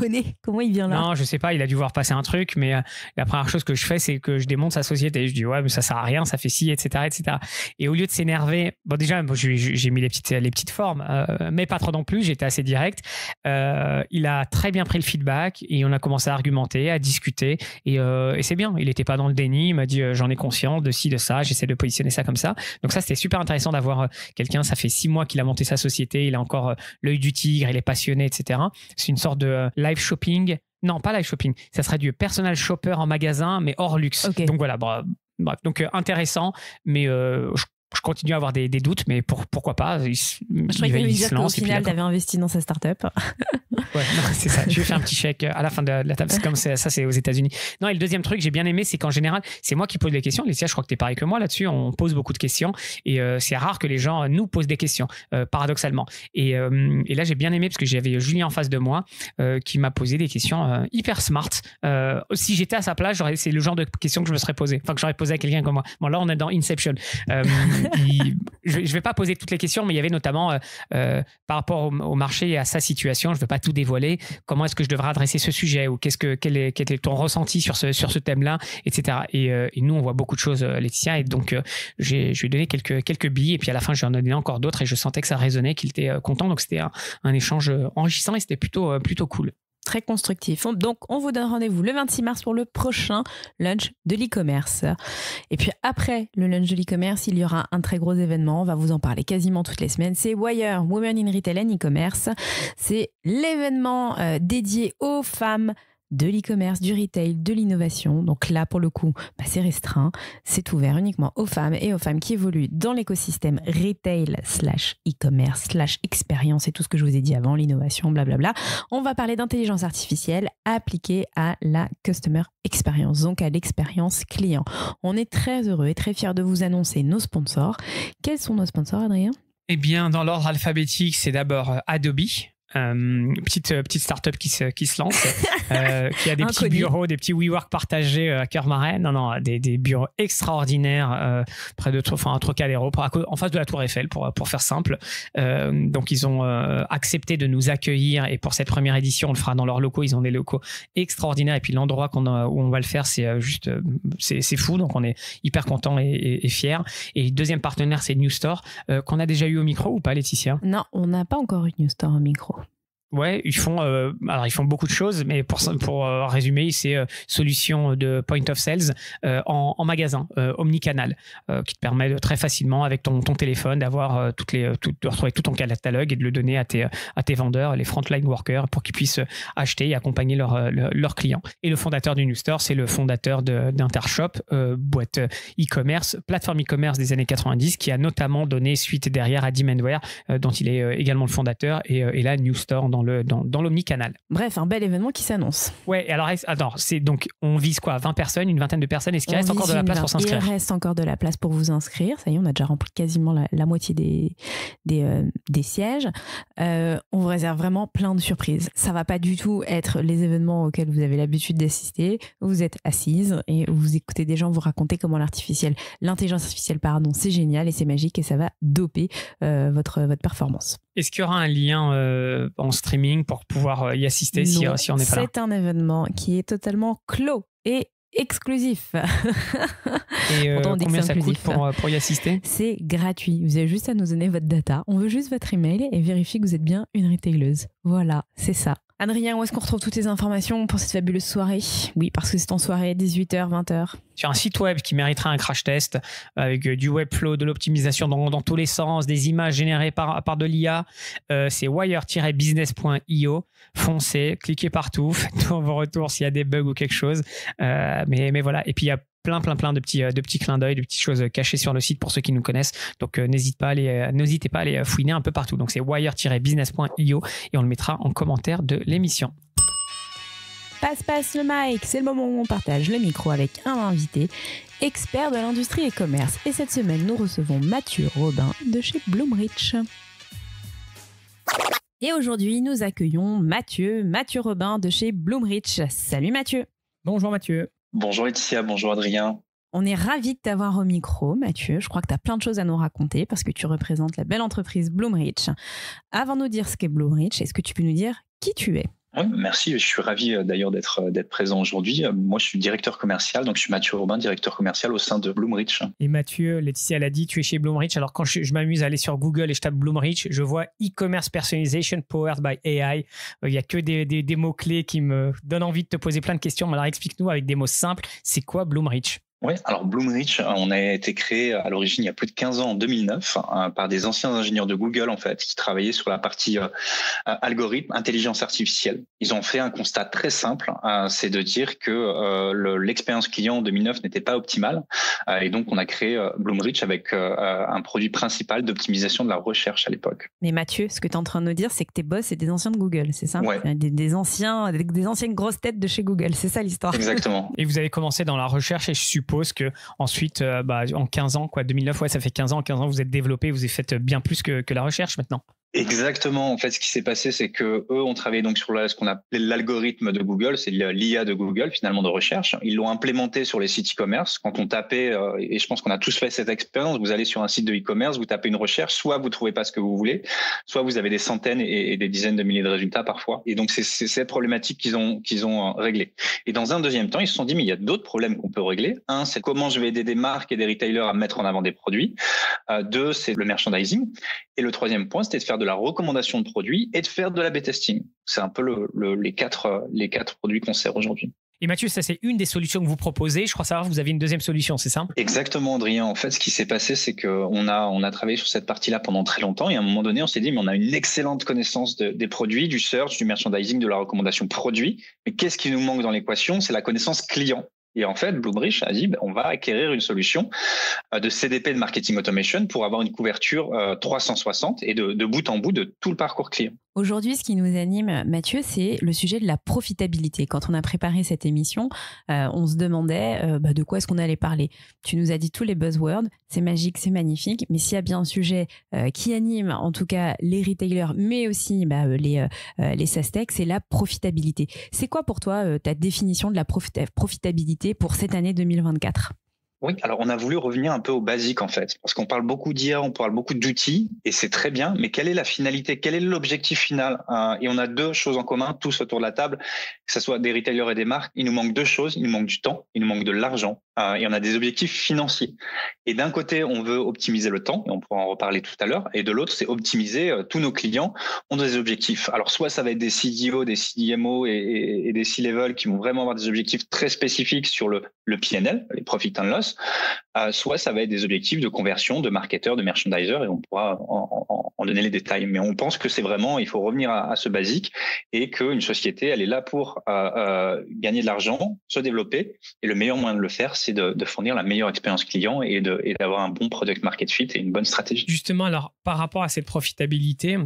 Comment il vient là? Non, je sais pas. Il a dû voir passer un truc, mais la première chose que je fais, c'est que je démonte sa société. Je dis ouais, mais ça sert à rien, ça fait ci, etc., etc. Et au lieu de s'énerver, déjà, j'ai mis les petites formes, mais pas trop non plus. J'étais assez direct. Il a très bien pris le feedback et on a commencé à argumenter, à discuter. Et c'est bien. Il n'était pas dans le déni. Il m'a dit j'en ai conscience de ci, de ça. J'essaie de positionner ça comme ça. Donc ça, c'était super intéressant d'avoir quelqu'un. Ça fait 6 mois qu'il a monté sa société. Il a encore l'œil du tigre. Il est passionné, etc. C'est une sorte de live shopping. Non, pas live shopping. Ça serait du personal shopper en magasin, mais hors luxe. Okay. Donc voilà. Bref. Donc intéressant, mais je continue à avoir des doutes, mais pourquoi pas? Je croyais qu'il dire qu'au final, tu avais investi dans sa start-up. Ouais, non, c'est ça. Je vais faire un petit chèque à la fin de la table. C'est comme ça, c'est aux États-Unis. Non, et le deuxième truc que j'ai bien aimé, c'est qu'en général, c'est moi qui pose les questions. Laetitia, je crois que tu es pareil que moi là-dessus. On pose beaucoup de questions et c'est rare que les gens nous posent des questions, paradoxalement. Et là, j'ai bien aimé parce que j'avais Julien en face de moi qui m'a posé des questions hyper smart. Si j'étais à sa place, c'est le genre de questions que je me serais posé. Enfin, que j'aurais posé à quelqu'un comme moi. Bon, là, on est dans Inception. Je ne vais pas poser toutes les questions, mais il y avait notamment par rapport au marché et à sa situation, je ne veux pas tout dévoiler, comment est-ce que je devrais adresser ce sujet ou quel était ton ressenti sur ce thème-là, etc. Et nous, on voit beaucoup de choses, Laetitia, et donc je lui ai donné quelques billes et puis à la fin, je lui en ai donné encore d'autres et je sentais que ça résonnait, qu'il était content. Donc, c'était un échange enrichissant et c'était plutôt cool. Très constructif. Donc, on vous donne rendez-vous le 26 mars pour le prochain lunch de l'e-commerce. Et puis après le lunch de l'e-commerce, il y aura un très gros événement. On va vous en parler quasiment toutes les semaines. C'est Wire Women in Retail and E-commerce. C'est l'événement dédié aux femmes de l'e-commerce, du retail, de l'innovation. Donc là, pour le coup, c'est restreint. C'est ouvert uniquement aux femmes et aux femmes qui évoluent dans l'écosystème retail /e-commerce /expérience et tout ce que je vous ai dit avant, l'innovation, blablabla. On va parler d'intelligence artificielle appliquée à la customer experience, donc à l'expérience client. On est très heureux et très fiers de vous annoncer nos sponsors. Quels sont nos sponsors, Adrien ? Eh bien, dans l'ordre alphabétique, c'est d'abord Adobe. petite start-up qui se lance, qui a des petits bureaux, des petits WeWork partagés à Cœur-Marais. Non, des bureaux extraordinaires près de Trocadéro, en face de la Tour Eiffel, pour faire simple. Donc, ils ont accepté de nous accueillir, et pour cette première édition, on le fera dans leurs locaux. Ils ont des locaux extraordinaires, et puis l'endroit où on va le faire, c'est juste, c'est fou. Donc, on est hyper content et fier. Et le deuxième partenaire, c'est New Store, qu'on a déjà eu au micro ou pas, Laetitia? Non, on n'a pas encore eu New Store au micro. Ouais, ils font beaucoup de choses, mais pour résumer, c'est solution de point of sales en magasin, omnicanal, qui te permet de très facilement avec ton téléphone d'avoir de retrouver tout ton catalogue et de le donner à tes vendeurs, les frontline workers, pour qu'ils puissent acheter et accompagner leurs clients. Et le fondateur du New Store, c'est le fondateur d'Intershop, boîte e-commerce, plateforme e-commerce des années 90, qui a notamment donné suite derrière à Demandware, dont il est également le fondateur, et là New Store dans l'omnicanal. Bref, un bel événement qui s'annonce. Ouais, alors c'est donc on vise quoi, 20 personnes, une vingtaine de personnes. Est-ce qu'il reste encore de la place pour s'inscrire? Il reste encore de la place pour vous inscrire. Ça y est, on a déjà rempli quasiment la moitié des sièges. On vous réserve vraiment plein de surprises. Ça va pas du tout être les événements auxquels vous avez l'habitude d'assister. Vous êtes assise et vous écoutez des gens vous raconter comment l'intelligence artificielle, c'est génial et c'est magique et ça va doper votre performance. Est-ce qu'il y aura un lien en streaming pour pouvoir y assister si on n'est pas là? C'est un événement qui est totalement clos et exclusif. Et combien ça coûte pour y assister? C'est gratuit. Vous avez juste à nous donner votre data. On veut juste votre email et vérifier que vous êtes bien une retaileuse. Voilà, c'est ça. Adrien, où est-ce qu'on retrouve toutes les informations pour cette fabuleuse soirée? Oui, parce que c'est en soirée, 18h, 20h. Sur un site web qui mériterait un crash test, avec du webflow, de l'optimisation dans tous les sens, des images générées par de l'IA. C'est wire-business.io. Foncez, cliquez partout, faites vos retours s'il y a des bugs ou quelque chose. Mais voilà. Et puis, il y a plein de petits clins d'œil, de petites choses cachées sur le site pour ceux qui nous connaissent. Donc, n'hésitez pas à aller fouiner un peu partout. Donc, c'est wire-business.io et on le mettra en commentaire de l'émission. Passe le mic, c'est le moment où on partage le micro avec un invité, expert de l'industrie e-commerce. Et cette semaine, nous recevons Mathieu Robin de chez Bloomreach. Et aujourd'hui, nous accueillons Mathieu Robin de chez Bloomreach. Salut Mathieu. Bonjour Mathieu. Bonjour Laetitia, bonjour Adrien. On est ravis de t'avoir au micro, Mathieu. Je crois que tu as plein de choses à nous raconter parce que tu représentes la belle entreprise Bloomreach. Avant de nous dire ce qu'est Bloomreach, est-ce que tu peux nous dire qui tu es? Oui, merci. Je suis ravi d'ailleurs d'être présent aujourd'hui. Moi, je suis directeur commercial, donc je suis Mathieu Robin, directeur commercial au sein de Bloomreach. Et Mathieu, Laetitia l'a dit, tu es chez Bloomreach. Alors quand je m'amuse à aller sur Google et je tape Bloomreach, je vois e-commerce personalization powered by AI. Il n'y a que des mots-clés qui me donnent envie de te poser plein de questions. Alors explique-nous avec des mots simples, c'est quoi Bloomreach? Oui, alors Bloomreach, on a été créé à l'origine il y a plus de 15 ans, en 2009, par des anciens ingénieurs de Google en fait, qui travaillaient sur la partie algorithme, intelligence artificielle. Ils ont fait un constat très simple, c'est de dire que l'expérience client en 2009 n'était pas optimale, et donc on a créé Bloomreach avec un produit principal d'optimisation de la recherche à l'époque. Mais Mathieu, ce que tu es en train de nous dire, c'est que tes boss, c'est des anciens de Google, c'est ça? Ouais. Des anciennes grosses têtes de chez Google, c'est ça l'histoire? Exactement. Et vous avez commencé dans la recherche et je suppose que ensuite, en 15 ans, 2009, ouais, ça fait 15 ans. En 15 ans, vous êtes développé, vous avez fait bien plus que la recherche maintenant. Exactement. En fait, ce qui s'est passé, c'est que eux ont travaillé donc sur ce qu'on appelait l'algorithme de Google, c'est l'IA de Google finalement de recherche. Ils l'ont implémenté sur les sites e-commerce. Quand on tapait, et je pense qu'on a tous fait cette expérience, vous allez sur un site de e-commerce, vous tapez une recherche, soit vous trouvez pas ce que vous voulez, soit vous avez des centaines et des dizaines de milliers de résultats parfois. Et donc c'est cette problématique qu'ils ont réglée. Et dans un deuxième temps, ils se sont dit mais il y a d'autres problèmes qu'on peut régler. Un, c'est comment je vais aider des marques et des retailers à mettre en avant des produits. Deux, c'est le merchandising. Et le troisième point, c'était de faire de la recommandation de produits et de faire de l'A/B testing. C'est un peu les quatre produits qu'on sert aujourd'hui. Et Mathieu, ça c'est une des solutions que vous proposez. Je crois savoir que vous avez une deuxième solution, c'est ça? Exactement, Adrien. En fait, ce qui s'est passé, c'est qu'on a travaillé sur cette partie-là pendant très longtemps et à un moment donné, on s'est dit, mais on a une excellente connaissance des produits, du search, du merchandising, de la recommandation produit. Mais qu'est-ce qui nous manque dans l'équation? C'est la connaissance client. Et en fait, Bloomreach a dit, on va acquérir une solution de CDP de marketing automation pour avoir une couverture 360 et de bout en bout de tout le parcours client. Aujourd'hui, ce qui nous anime, Mathieu, c'est le sujet de la profitabilité. Quand on a préparé cette émission, on se demandait de quoi est-ce qu'on allait parler. Tu nous as dit tous les buzzwords, c'est magique, c'est magnifique, mais s'il y a bien un sujet qui anime en tout cas les retailers, mais aussi les SaaS-tech, c'est la profitabilité. C'est quoi pour toi ta définition de la profitabilité pour cette année 2024 ? Oui, alors on a voulu revenir un peu aux basiques en fait, parce qu'on parle beaucoup d'IA, on parle beaucoup d'outils, et c'est très bien, mais quelle est la finalité, quel est l'objectif final? Et on a deux choses en commun, tous autour de la table, que ce soit des retailers et des marques, il nous manque deux choses, il nous manque du temps, il nous manque de l'argent, et on a des objectifs financiers. Et d'un côté, on veut optimiser le temps, et on pourra en reparler tout à l'heure, et de l'autre, c'est optimiser, tous nos clients ont des objectifs. Alors soit ça va être des CDO, des CDMO et des C-level qui vont vraiment avoir des objectifs très spécifiques sur le P&L, les profit and loss, soit ça va être des objectifs de conversion de marketeurs, de merchandisers, et on pourra en donner les détails. Mais on pense que c'est vraiment, il faut revenir à ce basique et qu'une société, elle est là pour gagner de l'argent, se développer, et le meilleur moyen de le faire, c'est de fournir la meilleure expérience client et d'avoir un bon product market fit et une bonne stratégie. Justement, alors par rapport à cette profitabilité,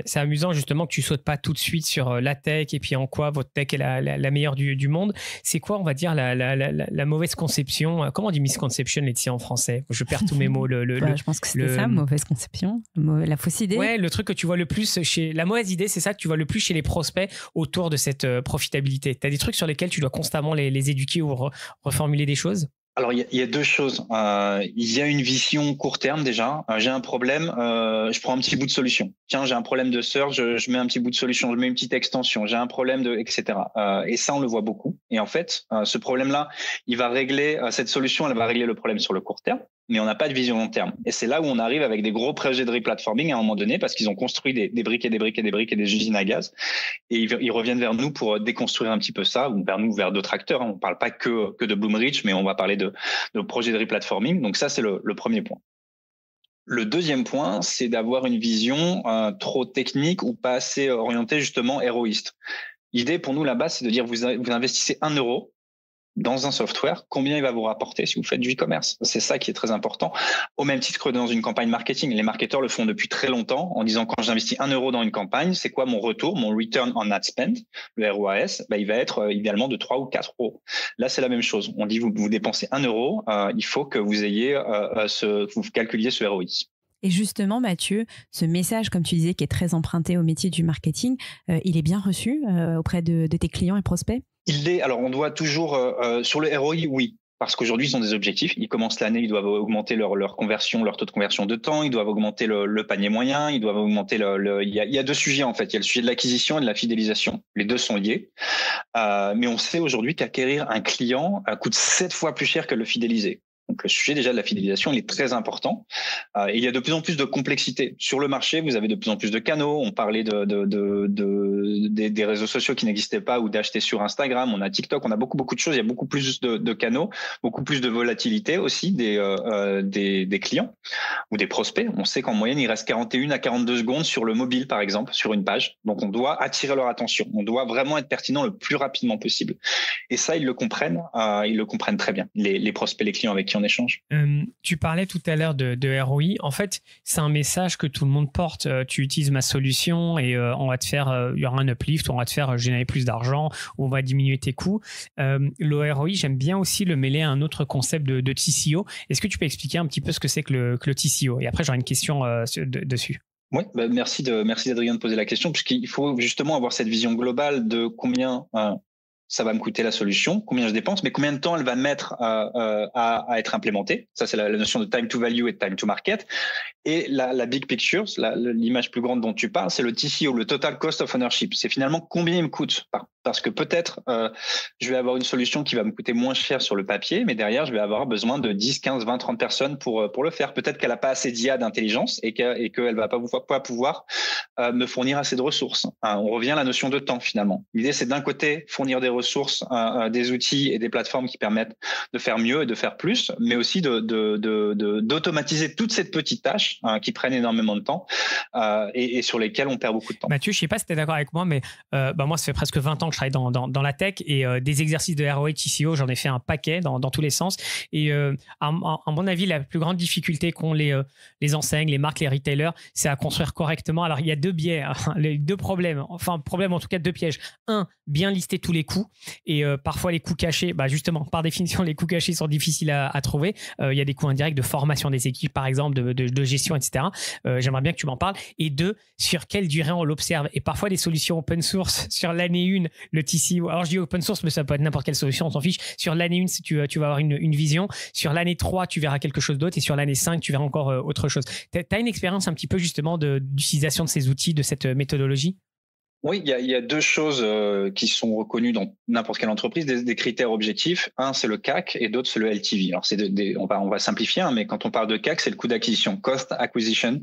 c'est amusant justement que tu sautes pas tout de suite sur la tech et puis en quoi votre tech est la meilleure du monde. C'est quoi, on va dire, la mauvaise conception? Comment on dit misconception, Laetitia, en français? Je perds tous mes mots. Je pense que c'était ça, mauvaise conception, la fausse idée. Ouais, le truc que tu vois le plus la mauvaise idée, c'est ça que tu vois le plus chez les prospects autour de cette profitabilité. Tu as des trucs sur lesquels tu dois constamment les éduquer ou reformuler des choses? Alors, il y a deux choses. Il y a une vision court terme déjà. J'ai un problème, je prends un petit bout de solution. Tiens, j'ai un problème de search, je mets un petit bout de solution, je mets une petite extension. J'ai un problème etc. Et ça, on le voit beaucoup. Et en fait, ce problème-là, il va régler cette solution, elle va régler le problème sur le court terme, mais on n'a pas de vision long terme. Et c'est là où on arrive avec des gros projets de replatforming à un moment donné, parce qu'ils ont construit des briques et des briques et des briques et des usines à gaz. Et ils reviennent vers nous pour déconstruire un petit peu ça, ou vers d'autres acteurs. On ne parle pas que de Bloomreach, mais on va parler de projets de replatforming. Donc ça, c'est le premier point. Le deuxième point, c'est d'avoir une vision trop technique ou pas assez orientée justement héroïste. L'idée pour nous là-bas, c'est de dire vous investissez 1 euro dans un software, combien il va vous rapporter si vous faites du e-commerce. C'est ça qui est très important. Au même titre que dans une campagne marketing, les marketeurs le font depuis très longtemps en disant quand j'investis 1 euro dans une campagne, c'est quoi mon retour, mon return on ad spend, le ROAS, il va être idéalement de 3 ou 4 euros. Là, c'est la même chose. On dit vous dépensez 1 euro, il faut que vous ayez vous calculiez ce ROI. Et justement, Mathieu, ce message, comme tu disais, qui est très emprunté au métier du marketing, il est bien reçu auprès de tes clients et prospects? Alors on doit toujours, sur le ROI, oui. Parce qu'aujourd'hui, ils ont des objectifs. Ils commencent l'année, ils doivent augmenter leur conversion, leur taux de conversion de temps. Ils doivent augmenter le panier moyen. Ils doivent augmenter il y a deux sujets, en fait. Il y a le sujet de l'acquisition et de la fidélisation. Les deux sont liés. Mais on sait aujourd'hui qu'acquérir un client coûte 7 fois plus cher que le fidéliser. Donc, le sujet déjà de la fidélisation, il est très important. Et il y a de plus en plus de complexité. Sur le marché, vous avez de plus en plus de canaux. On parlait des réseaux sociaux qui n'existaient pas ou d'acheter sur Instagram. On a TikTok, on a beaucoup de choses. Il y a beaucoup plus de canaux, beaucoup plus de volatilité aussi des clients ou des prospects. On sait qu'en moyenne, il reste 41 à 42 secondes sur le mobile, par exemple, sur une page. Donc, on doit attirer leur attention. On doit vraiment être pertinent le plus rapidement possible. Et ça, ils le comprennent très bien, les prospects, les clients avec qui on échange. Tu parlais tout à l'heure de ROI. En fait, c'est un message que tout le monde porte. Tu utilises ma solution et on va te faire, il y aura un uplift, on va te faire générer plus d'argent, ou on va diminuer tes coûts. Le ROI, j'aime bien aussi le mêler à un autre concept de TCO. Est-ce que tu peux expliquer un petit peu ce que c'est que le TCO? Et après, j'aurai une question dessus. Oui, merci d'Adrien de poser la question, puisqu'il faut justement avoir cette vision globale de combien ça va me coûter la solution, combien je dépense, mais combien de temps elle va mettre à être implémentée. Ça, c'est la notion de time to value et de time to market. Et la big picture, l'image plus grande dont tu parles, c'est le TCO, le total cost of ownership. C'est finalement combien il me coûte. Parce que peut-être je vais avoir une solution qui va me coûter moins cher sur le papier, mais derrière, je vais avoir besoin de 10, 15, 20, 30 personnes pour le faire. Peut-être qu'elle n'a pas assez d'IA, d'intelligence et qu'elle ne va pas pouvoir me fournir assez de ressources. On revient à la notion de temps finalement. L'idée, c'est d'un côté fournir des ressources, des outils et des plateformes qui permettent de faire mieux et de faire plus, mais aussi d'automatiser toute cette petite tâche recherche qui prennent énormément de temps et sur lesquels on perd beaucoup de temps. Mathieu, je ne sais pas si tu es d'accord avec moi, mais moi, ça fait presque 20 ans que je travaille dans la tech et des exercices de ROI, TCO, j'en ai fait un paquet dans tous les sens. Et à mon avis, la plus grande difficulté qu'ont les enseignes, les marques, les retailers, c'est à construire correctement. Alors, il y a deux biais, les deux problèmes, en tout cas deux pièges. Un, bien lister tous les coûts et parfois les coûts cachés, justement, par définition, les coûts cachés sont difficiles à trouver. Il y a des coûts indirects de formation des équipes, par exemple, de gestion, etc. J'aimerais bien que tu m'en parles. Et deux, sur quelle durée on l'observe. Et parfois, des solutions open source, sur l'année 1, le TCO, alors je dis open source, mais ça peut être n'importe quelle solution, on s'en fiche. Sur l'année 1, tu vas avoir une vision. Sur l'année 3, tu verras quelque chose d'autre. Et sur l'année 5, tu verras encore autre chose. Tu as une expérience un petit peu justement d'utilisation de ces outils, de cette méthodologie? Oui, il y a deux choses qui sont reconnues dans n'importe quelle entreprise, des critères objectifs. Un, c'est le CAC et d'autres, c'est le LTV. Alors, on va simplifier, mais quand on parle de CAC, c'est le coût d'acquisition, Cost Acquisition,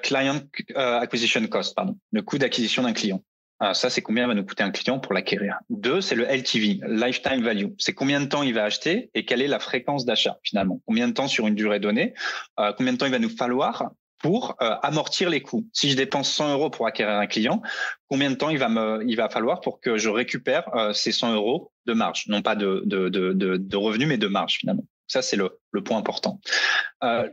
Client Acquisition Cost, pardon, le coût d'acquisition d'un client. Ça, c'est combien va nous coûter un client pour l'acquérir. Deux, c'est le LTV, Lifetime Value. C'est combien de temps il va acheter et quelle est la fréquence d'achat finalement. Combien de temps sur une durée donnée, combien de temps il va nous falloir pour amortir les coûts. Si je dépense 100 € pour acquérir un client, combien de temps il va falloir pour que je récupère ces 100 € de marge, non pas de revenus, mais de marge finalement. Ça, c'est le point important.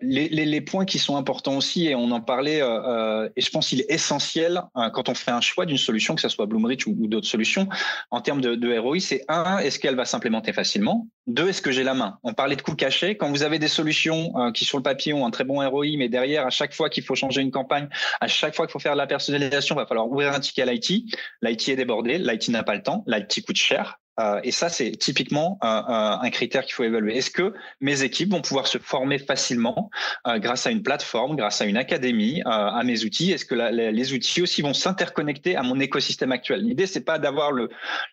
Les points qui sont importants aussi, et on en parlait, et je pense qu'il est essentiel quand on fait un choix d'une solution, que ce soit Bloomreach ou d'autres solutions, en termes de ROI, c'est un, est-ce qu'elle va s'implémenter facilement? Deux, est-ce que j'ai la main? On parlait de coûts cachés. Quand vous avez des solutions qui sur le papier ont un très bon ROI, mais derrière, à chaque fois qu'il faut changer une campagne, à chaque fois qu'il faut faire de la personnalisation, il va falloir ouvrir un ticket à l'IT. L'IT est débordé, l'IT n'a pas le temps, l'IT coûte cher. Et ça, c'est typiquement un critère qu'il faut évaluer. Est-ce que mes équipes vont pouvoir se former facilement grâce à une plateforme, grâce à une académie, à mes outils? Est-ce que les outils aussi vont s'interconnecter à mon écosystème actuel? L'idée, c'est pas d'avoir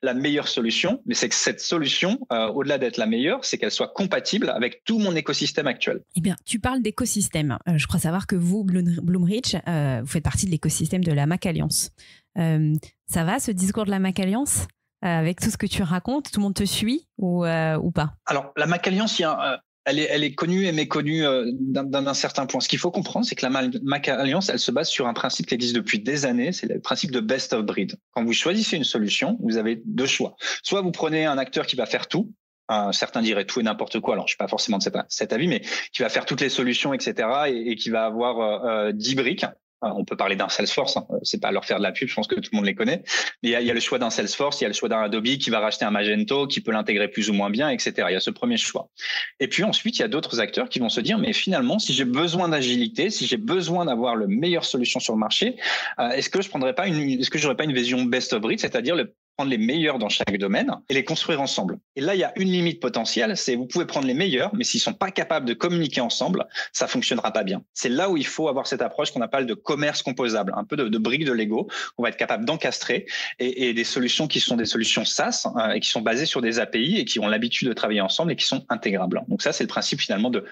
la meilleure solution, mais c'est que cette solution, au-delà d'être la meilleure, c'est qu'elle soit compatible avec tout mon écosystème actuel. Eh bien, tu parles d'écosystème. Je crois savoir que vous, Bloomreach, vous faites partie de l'écosystème de la Mac Alliance. Ça va, ce discours de la Mac Alliance? Avec tout ce que tu racontes, tout le monde te suit ou pas? Alors, la Mac Alliance, elle est connue et méconnue d'un certain point. Ce qu'il faut comprendre, c'est que la Mac Alliance, elle se base sur un principe qui existe depuis des années, c'est le principe de best of breed. Quand vous choisissez une solution, vous avez deux choix. Soit vous prenez un acteur qui va faire tout, certains diraient tout et n'importe quoi, alors je suis pas forcément de cet avis, mais qui va faire toutes les solutions, etc., et qui va avoir 10 briques. On peut parler d'un Salesforce, c'est pas leur faire de la pub, je pense que tout le monde les connaît. Mais il y a le choix d'un Salesforce, il y a le choix d'un Adobe qui va racheter un Magento, qui peut l'intégrer plus ou moins bien, etc. Il y a ce premier choix. Et puis ensuite, il y a d'autres acteurs qui vont se dire, mais finalement, si j'ai besoin d'agilité, si j'ai besoin d'avoir le meilleure solution sur le marché, est-ce que j'aurais pas une vision best of breed, c'est-à-dire prendre les meilleurs dans chaque domaine et les construire ensemble. Et là, il y a une limite potentielle, c'est vous pouvez prendre les meilleurs, mais s'ils sont pas capables de communiquer ensemble, ça fonctionnera pas bien. C'est là où il faut avoir cette approche qu'on appelle de commerce composable, un peu de briques de Lego, qu'on va être capable d'encastrer et des solutions qui sont des solutions SaaS et qui sont basées sur des API et qui ont l'habitude de travailler ensemble et qui sont intégrables. Donc ça, c'est le principe finalement de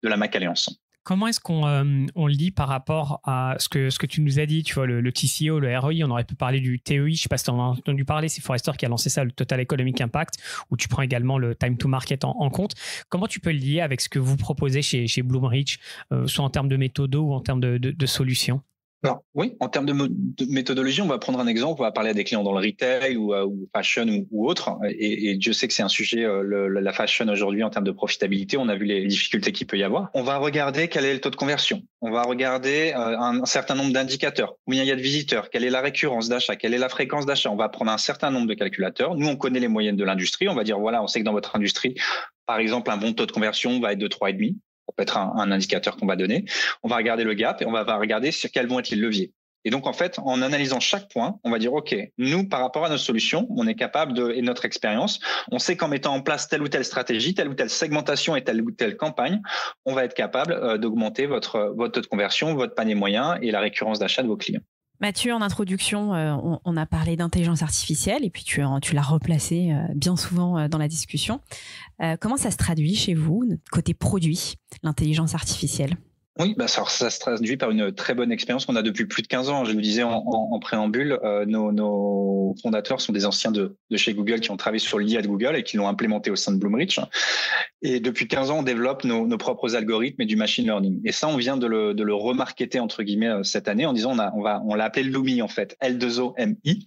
la Mac Alliance. Comment est-ce qu'on le lit par rapport à ce que tu nous as dit, tu vois, le TCO, le ROI, on aurait pu parler du TEI, je ne sais pas si tu en as entendu parler, c'est Forrester qui a lancé ça, le Total Economic Impact, où tu prends également le time to market en compte. Comment tu peux le lier avec ce que vous proposez chez Bloomreach, soit en termes de méthodo ou en termes de solutions? Alors, oui, en termes de méthodologie, on va prendre un exemple, on va parler à des clients dans le retail ou fashion ou autre, et Dieu sait que c'est un sujet, la fashion aujourd'hui en termes de profitabilité, on a vu les difficultés qu'il peut y avoir. On va regarder quel est le taux de conversion, on va regarder un certain nombre d'indicateurs, combien il y a de visiteurs, quelle est la récurrence d'achat, quelle est la fréquence d'achat, on va prendre un certain nombre de calculateurs. Nous, on connaît les moyennes de l'industrie, on va dire, voilà, on sait que dans votre industrie, par exemple, un bon taux de conversion va être de 3,5. Ça peut être un indicateur qu'on va donner. On va regarder le gap et on va regarder sur quels vont être les leviers. Et donc, en fait, en analysant chaque point, on va dire, OK, nous, par rapport à nos solutions, on est capable et notre expérience, on sait qu'en mettant en place telle ou telle stratégie, telle ou telle segmentation et telle ou telle campagne, on va être capable d'augmenter votre taux de conversion, votre panier moyen et la récurrence d'achat de vos clients. Mathieu, en introduction, on a parlé d'intelligence artificielle et puis tu l'as replacé bien souvent dans la discussion. Comment ça se traduit chez vous, côté produit, l'intelligence artificielle ? Oui, ça se traduit par une très bonne expérience qu'on a depuis plus de 15 ans. Je vous disais en préambule, nos fondateurs sont des anciens de chez Google qui ont travaillé sur l'IA de Google et qui l'ont implémenté au sein de Bloomreach. Et depuis 15 ans, on développe nos propres algorithmes et du machine learning. Et ça, on vient de le remarketer, entre guillemets, cette année en disant on l'a appelé Lumi, en fait, L2OMI.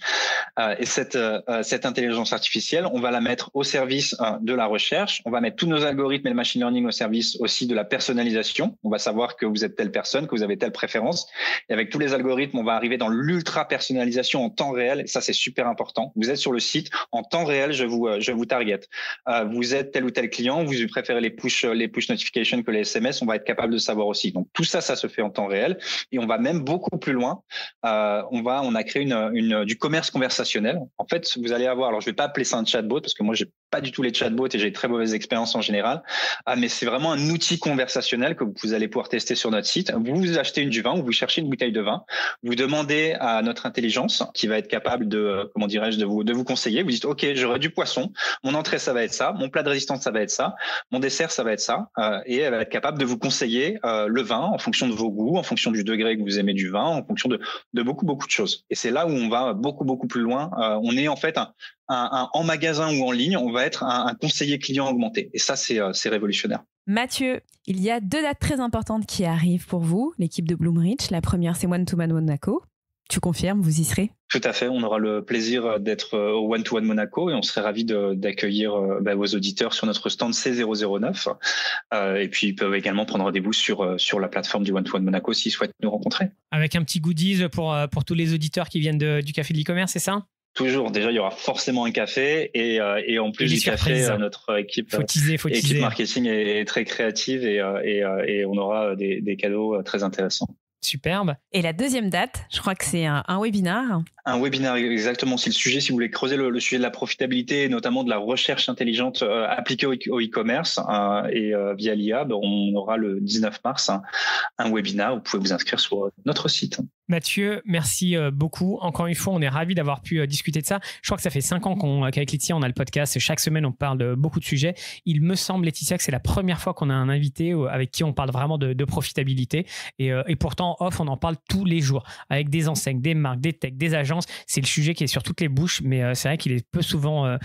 Et cette intelligence artificielle, on va la mettre au service de la recherche. On va mettre tous nos algorithmes et le machine learning au service aussi de la personnalisation. On va savoir que vous êtes telle personne, que vous avez telle préférence. Et avec tous les algorithmes, on va arriver dans l'ultra personnalisation en temps réel. Et ça, c'est super important. Vous êtes sur le site, en temps réel, je vous target. Vous êtes tel ou tel client, vous préférez les push notifications que les SMS, on va être capable de savoir aussi. Donc tout ça, ça se fait en temps réel. Et on va même beaucoup plus loin. On a créé du commerce conversationnel. En fait, vous allez avoir, alors je vais pas appeler ça un chatbot parce que moi, j'ai pas du tout les chatbots et j'ai très mauvaise expérience en général. Mais c'est vraiment un outil conversationnel que vous allez pouvoir tester sur notre site. Vous achetez du vin ou vous cherchez une bouteille de vin. Vous demandez à notre intelligence qui va être capable de vous conseiller. Vous dites, OK, j'aurai du poisson. Mon entrée, ça va être ça. Mon plat de résistance, ça va être ça. Mon dessert, ça va être ça. Et elle va être capable de vous conseiller le vin en fonction de vos goûts, en fonction du degré que vous aimez du vin, en fonction de beaucoup, beaucoup de choses. Et c'est là où on va beaucoup, beaucoup plus loin. On est en fait en magasin ou en ligne, on va être un conseiller client augmenté. Et ça, c'est révolutionnaire. Mathieu, il y a 2 dates très importantes qui arrivent pour vous, l'équipe de Bloomreach. La première, c'est One to One Monaco. Tu confirmes, vous y serez? Tout à fait, on aura le plaisir d'être au One to One Monaco et on serait ravis d'accueillir vos auditeurs sur notre stand C009. Et puis ils peuvent également prendre rendez-vous sur la plateforme du One to One Monaco s'ils souhaitent nous rencontrer. Avec un petit goodies pour tous les auditeurs qui viennent du Café de l'e-commerce, c'est ça? Toujours. Déjà, il y aura forcément un café et en plus du café, notre équipe marketing est très créative et on aura des cadeaux très intéressants. Superbe. Et la deuxième date, je crois que c'est un webinar. Un webinar, exactement. C'est le sujet, si vous voulez creuser le sujet de la profitabilité, et notamment de la recherche intelligente appliquée au e-commerce et via l'IA, on aura le 19 mars un webinar. Vous pouvez vous inscrire sur notre site. Mathieu, merci beaucoup. Encore une fois, on est ravis d'avoir pu discuter de ça. Je crois que ça fait 5 ans qu'avec Laetitia, on a le podcast. Chaque semaine, on parle de beaucoup de sujets. Il me semble, Laetitia, que c'est la première fois qu'on a un invité avec qui on parle vraiment de profitabilité. Et pourtant, on en parle tous les jours avec des enseignes, des marques, des techs, des agences. C'est le sujet qui est sur toutes les bouches, mais c'est vrai qu'il est peu souvent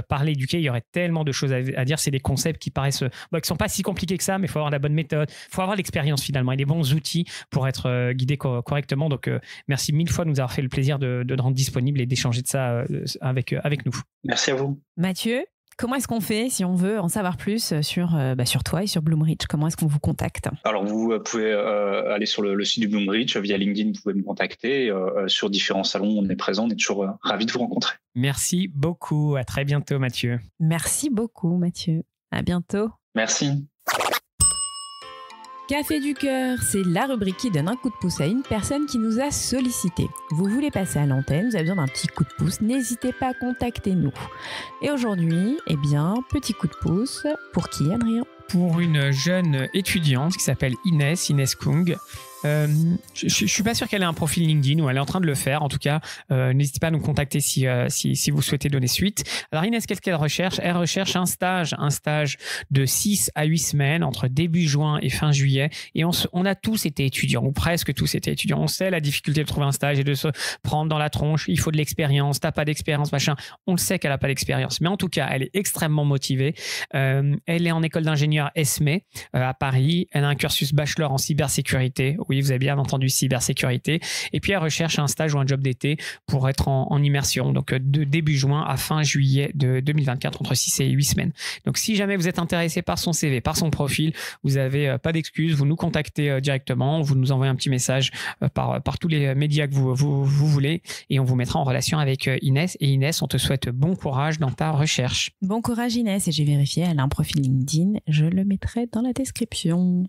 parlé, éduqué. Il y aurait tellement de choses à dire. C'est des concepts qui paraissent, qui sont pas si compliqués que ça, mais il faut avoir la bonne méthode. Il faut avoir l'expérience finalement et les bons outils pour être guidé correctement. Donc, merci 1000 fois de nous avoir fait le plaisir de rendre disponible et d'échanger de ça avec nous. Merci à vous. Mathieu, comment est-ce qu'on fait si on veut en savoir plus sur toi et sur Bloomreach? Comment est-ce qu'on vous contacte? Alors, vous pouvez aller sur le site du Bloomreach. Via LinkedIn, vous pouvez me contacter. Sur différents salons, on est présent. On est toujours ravis de vous rencontrer. Merci beaucoup. À très bientôt, Mathieu. Merci beaucoup, Mathieu. À bientôt. Merci. Café du cœur, c'est la rubrique qui donne un coup de pouce à une personne qui nous a sollicité. Vous voulez passer à l'antenne, vous avez besoin d'un petit coup de pouce, n'hésitez pas à contacter nous. Et aujourd'hui, petit coup de pouce, pour qui, Adrien? Pour une jeune étudiante qui s'appelle Inès Kung. Je suis pas sûr qu'elle ait un profil LinkedIn ou elle est en train de le faire. En tout cas, n'hésitez pas à nous contacter si vous souhaitez donner suite. Alors Inès, qu'est-ce qu'elle recherche? Elle recherche un stage de 6 à 8 semaines entre début juin et fin juillet. Et on a tous été étudiants, ou presque tous été étudiants. On sait la difficulté de trouver un stage et de se prendre dans la tronche. Il faut de l'expérience. T'as pas d'expérience, machin. On le sait qu'elle a pas d'expérience. Mais en tout cas, elle est extrêmement motivée. Elle est en école d'ingénieur ESME à Paris. Elle a un cursus bachelor en cybersécurité. Oui, vous avez bien entendu cybersécurité. Et puis, elle recherche un stage ou un job d'été pour être en immersion. Donc, de début juin à fin juillet de 2024, entre 6 et 8 semaines. Donc, si jamais vous êtes intéressé par son CV, par son profil, vous n'avez pas d'excuses. Vous nous contactez directement. Vous nous envoyez un petit message par tous les médias que vous voulez. Et on vous mettra en relation avec Inès. Et Inès, on te souhaite bon courage dans ta recherche. Bon courage, Inès. Et j'ai vérifié, elle a un profil LinkedIn. Je le mettrai dans la description.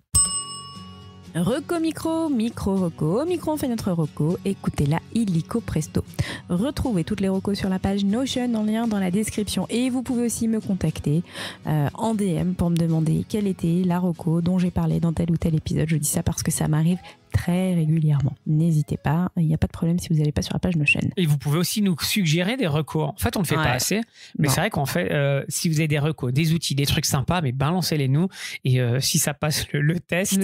Reco micro reco. Au micro, on fait notre reco. Écoutez-la illico presto. Retrouvez toutes les recos sur la page Notion en lien dans la description. Et vous pouvez aussi me contacter en DM pour me demander quelle était la reco dont j'ai parlé dans tel ou tel épisode. Je dis ça parce que ça m'arrive très régulièrement. N'hésitez pas, il n'y a pas de problème si vous n'allez pas sur la page Notion. Et vous pouvez aussi nous suggérer des recos. En fait, on ne le fait pas assez, mais c'est vrai qu'en fait, si vous avez des recos, des outils, des trucs sympas, mais balancez-les nous. Et si ça passe le test,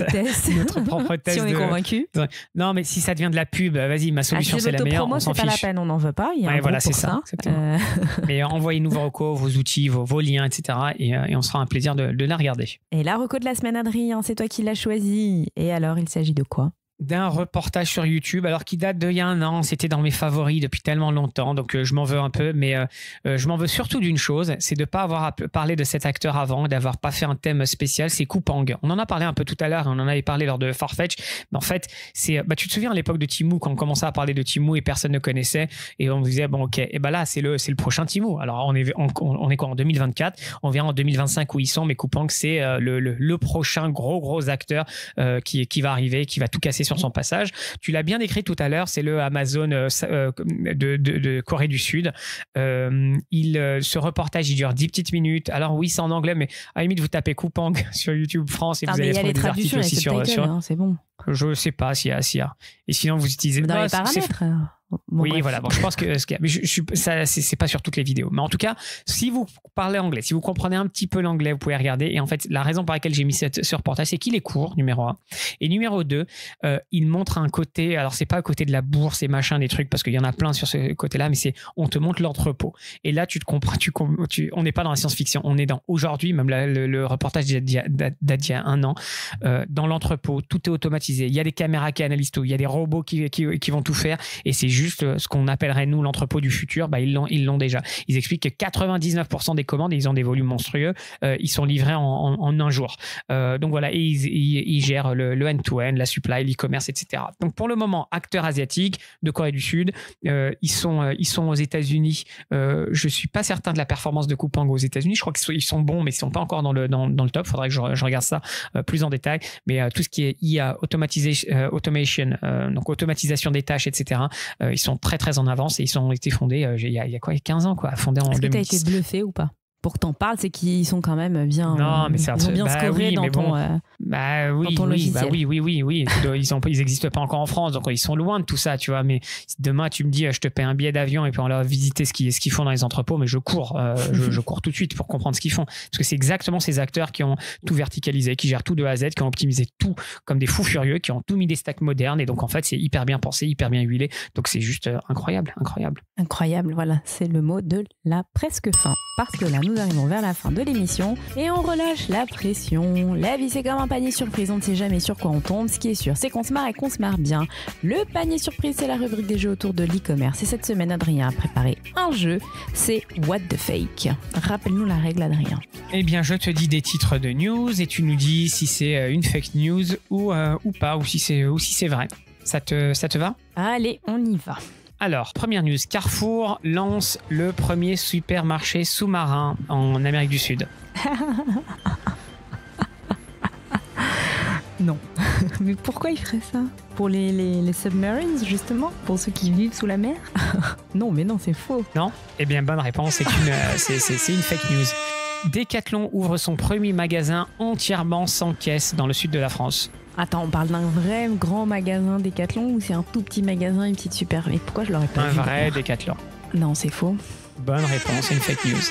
notre propre test. Si on est convaincu. Non, mais si ça devient de la pub, vas-y, ma solution c'est la meilleure. On s'en fiche. C'est pas la peine, on n'en veut pas. Il y a un voilà, c'est ça. Mais envoyez-nous vos recos, vos outils, vos liens, etc. Et on sera un plaisir de la regarder. Et la reco de la semaine, Adrien, c'est toi qui l'as choisi. Et alors, il s'agit de quoi ? D'un reportage sur YouTube, alors qui date d'il y a un an. C'était dans mes favoris depuis tellement longtemps, donc je m'en veux un peu, mais je m'en veux surtout d'une chose, c'est de ne pas avoir parlé de cet acteur avant, d'avoir pas fait un thème spécial, c'est Coupang. On en a parlé un peu tout à l'heure, on en avait parlé lors de Farfetch, mais en fait, tu te souviens à l'époque de Temu, quand on commençait à parler de Temu et personne ne connaissait, et on disait, bon ok, et ben là, c'est le prochain Temu. Alors on est quoi en 2024, on verra en 2025 où ils sont, mais Coupang, c'est le prochain gros acteur qui va arriver, qui va tout casser sur son passage. Tu l'as bien décrit tout à l'heure, c'est le Amazon de Corée du Sud. Ce reportage, il dure 10 petites minutes. Alors oui, c'est en anglais, mais à la limite, vous tapez Coupang sur YouTube France et vous allez trouver des articles aussi sur... c'est bon. Je ne sais pas s'il y a. Et sinon, vous utilisez... Dans les paramètres. Bon, oui, bref. Voilà. Bon, je pense que mais ça, c'est pas sur toutes les vidéos. Mais en tout cas, si vous parlez anglais, si vous comprenez un petit peu l'anglais, vous pouvez regarder. Et en fait, la raison pour laquelle j'ai mis ce reportage, c'est qu'il est court, numéro 1. Et numéro 2, il montre un côté. Alors, c'est pas à côté de la bourse et machin, des trucs, parce qu'il y en a plein sur ce côté-là, mais on te montre l'entrepôt. Et là, tu te comprends. On n'est pas dans la science-fiction. On est dans aujourd'hui, même le reportage date d'il y a un an. Dans l'entrepôt, tout est automatisé. Il y a des caméras qui analysent tout. Il y a des robots qui vont tout faire. Et c'est juste ce qu'on appellerait nous l'entrepôt du futur, ils l'ont déjà. Ils expliquent que 99% des commandes, et ils ont des volumes monstrueux, ils sont livrés en un jour. Donc voilà, et ils gèrent le end-to-end, la supply, l'e-commerce, etc. Donc pour le moment, acteurs asiatiques de Corée du Sud, ils sont aux États-Unis. Je suis pas certain de la performance de Coupang aux États-Unis. Je crois qu'ils sont bons, mais ils sont pas encore dans le top. Faudrait que je regarde ça plus en détail. Mais tout ce qui est IA, automation, donc automatisation des tâches, etc. Ils sont très très en avance et ils ont été fondés il y a quoi, 15 ans quoi, fondés en 2010. Est-ce que tu as été bluffé ou pas? Pour que t'en parles, c'est qu'ils sont quand même bien. Non, mais c'est bien scorés dans ton. Logiciel. Oui. Ils n'existent pas encore en France, donc ils sont loin de tout ça, tu vois. Mais demain, tu me dis, je te paie un billet d'avion et puis on va visiter ce qu'ils font dans les entrepôts, mais je cours, je cours tout de suite pour comprendre ce qu'ils font, parce que c'est exactement ces acteurs qui ont tout verticalisé, qui gèrent tout de A à Z, qui ont optimisé tout comme des fous furieux, qui ont tout mis des stacks modernes, et donc en fait, c'est hyper bien pensé, hyper bien huilé. Donc c'est juste incroyable. Voilà, c'est le mot de la presque fin, parce que là, nous arrivons vers la fin de l'émission et on relâche la pression. La vie, c'est comme un panier surprise, on ne sait jamais sur quoi on tombe. Ce qui est sûr, c'est qu'on se marre et qu'on se marre bien. Le panier surprise, c'est la rubrique des jeux autour de l'e-commerce. Et cette semaine, Adrien a préparé un jeu, c'est What the Fake. Rappelle-nous la règle, Adrien. Eh bien, je te dis des titres de news et tu nous dis si c'est une fake news ou pas, ou si c'est vrai. Ça te va ? Allez, on y va. Alors, première news, Carrefour lance le premier supermarché sous-marin en Amérique du Sud. Non. Mais pourquoi il ferait ça? Pour les submarines, justement? Pour ceux qui vivent sous la mer? Non, mais non, c'est faux. Non? Eh bien, bonne réponse, c'est une fake news. Decathlon ouvre son premier magasin entièrement sans caisse dans le sud de la France. Attends, on parle d'un vrai grand magasin Decathlon ou c'est un tout petit magasin, une petite super... Mais pourquoi je l'aurais pas vu? Un vrai Decathlon. Non, c'est faux. Bonne réponse, c'est une fake news.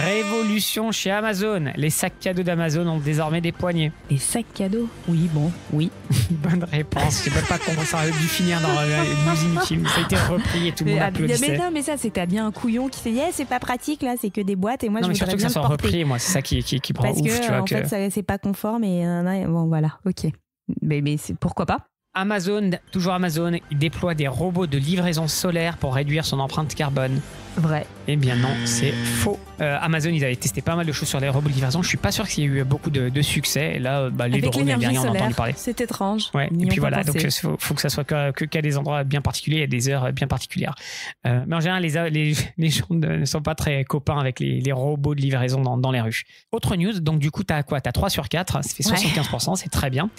Révolution chez Amazon. Les sacs cadeaux d'Amazon ont désormais des poignées. Les sacs cadeaux? Oui. Bonne réponse. Je ne peux pas comprendre, ça aurait dû finir dans une news inutile. Ça a été repris et tout le monde applaudissait. Mais non, mais ça, c'est que t'as bien un couillon qui fait c'est pas pratique là, c'est que des boîtes et moi je voudrais bien le porter. Non, mais surtout que ça soit repris, moi, c'est ça qui prend parce ouf. Parce tu vois, en fait, ça, c'est pas conforme et bon, voilà, ok. Mais pourquoi pas? Amazon, toujours Amazon, il déploie des robots de livraison solaire pour réduire son empreinte carbone. Vrai. Eh bien non, c'est faux. Amazon, ils avaient testé pas mal de choses sur les robots de livraison. Je suis pas sûr qu'il y ait eu beaucoup de succès. Et là, les drones, derrière, on a entendu parler. C'est étrange. Ouais. Et puis voilà, donc il faut que ça soit qu'à des endroits bien particuliers et des heures bien particulières. Mais en général, les gens ne sont pas très copains avec les robots de livraison dans les rues. Autre news, donc du coup, t'as quoi? T'as 3 sur 4, ça fait 75%, c'est très bien.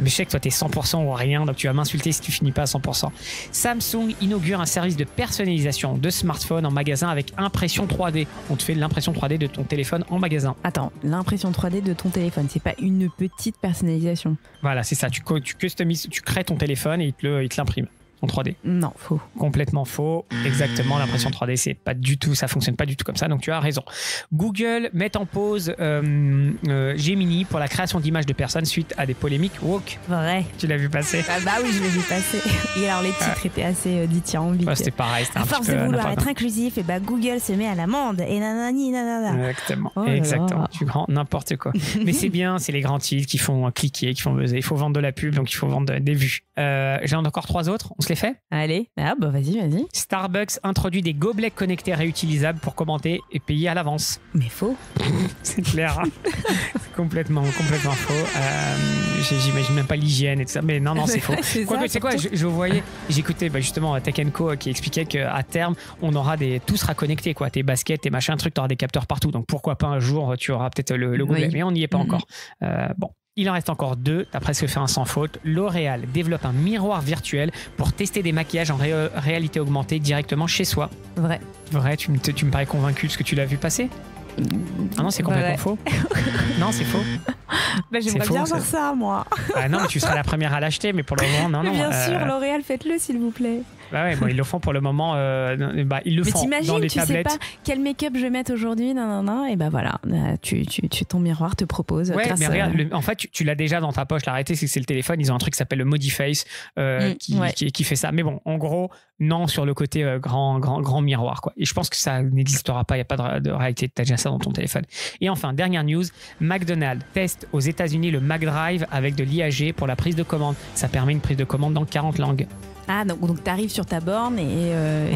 Mais je sais que toi, t'es 100% ou rien, donc tu vas m'insulter si tu finis pas à 100%. Samsung inaugure un service de personnalisation de smartphones en magasin magasin avec impression 3D. On te fait l'impression 3D de ton téléphone en magasin. Attends, l'impression 3D de ton téléphone, c'est pas une petite personnalisation. Voilà, c'est ça. Tu customises, tu crées ton téléphone et il te l'imprime. En 3D. Non, faux. Complètement faux. Exactement, l'impression 3D, c'est pas du tout, ça fonctionne pas du tout comme ça. Donc tu as raison. Google met en pause Gemini pour la création d'images de personnes suite à des polémiques woke. Vrai. Tu l'as vu passer? Ah bah oui, je l'ai vu passer. Et alors les titres étaient assez dithyrambiques. Ouais, c'était pareil. C'était à force de vouloir être inclusif, et bah Google se met à l'amende et nanani nanana. Exactement. Oh exactement. Tu grand n'importe quoi. Mais c'est bien, c'est les grands titres qui font cliquer, qui font buzzer. Il faut vendre de la pub, donc il faut vendre des vues. J'ai encore 3 autres. On se les fait? Allez, bah vas-y. Starbucks introduit des gobelets connectés réutilisables pour commenter et payer à l'avance. Mais faux. C'est clair. Hein. C'est complètement faux. J'imagine même pas l'hygiène et tout ça. Mais non, c'est faux. Quoique, c'est quoi? Je voyais, j'écoutais justement Tech & Co qui expliquait qu'à terme, on aura tout sera connecté, quoi. Tes baskets, tes machins, trucs, tu auras des capteurs partout. Donc pourquoi pas un jour, tu auras peut-être le gobelet. Mais on n'y est pas encore. Bon. Il en reste encore 2, t'as presque fait un sans faute. L'Oréal développe un miroir virtuel pour tester des maquillages en réalité augmentée directement chez soi. Vrai, tu me parais convaincu de ce que tu l'as vu passer? Ah non, c'est complètement faux. Non, c'est faux. Bah, j'aimerais bien voir ça, moi. Ah non, mais tu seras la première à l'acheter, mais pour le moment, non. Bien sûr, L'Oréal, faites-le, s'il vous plaît. Bah ouais, bon, ils le font pour le moment. Ils le font dans les tablettes. Tu sais pas quel make-up je vais mettre aujourd'hui, et bah voilà, ton miroir te propose. Ouais, mais regarde, en fait, tu l'as déjà dans ta poche. La réalité, c'est que c'est le téléphone. Ils ont un truc qui s'appelle le Modiface qui fait ça. Mais bon, en gros, non sur le côté grand miroir, quoi. Et je pense que ça n'existera pas. Il n'y a pas de réalité. Tu as déjà ça dans ton téléphone. Et enfin, dernière news, McDonald's teste aux États-Unis le McDrive avec de l'IAG pour la prise de commande. Ça permet une prise de commande dans 40 langues. Ah, donc tu arrives sur ta borne et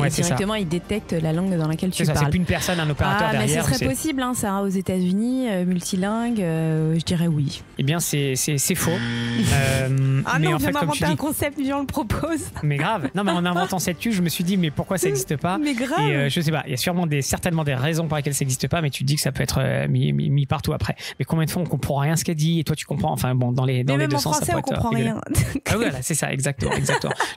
directement il détecte la langue dans laquelle tu parles. C'est plus une personne, un opérateur derrière. Mais ce serait possible, ça, aux États-Unis, multilingue, je dirais oui. Eh bien, c'est faux. Mais non, on vient d'inventer un concept, on le propose. Mais grave. Non, mais en inventant cette je me suis dit, mais pourquoi ça n'existe pas? Mais grave. Et je sais pas, il y a certainement des raisons pour lesquelles ça n'existe pas, mais tu te dis que ça peut être mis partout après. Mais combien de fois on comprend rien ce qu'elle dit et toi tu comprends? Enfin bon, dans les deux sens, ça peut être. Mais même en français, on comprend rien. Ah voilà, c'est ça, exactement.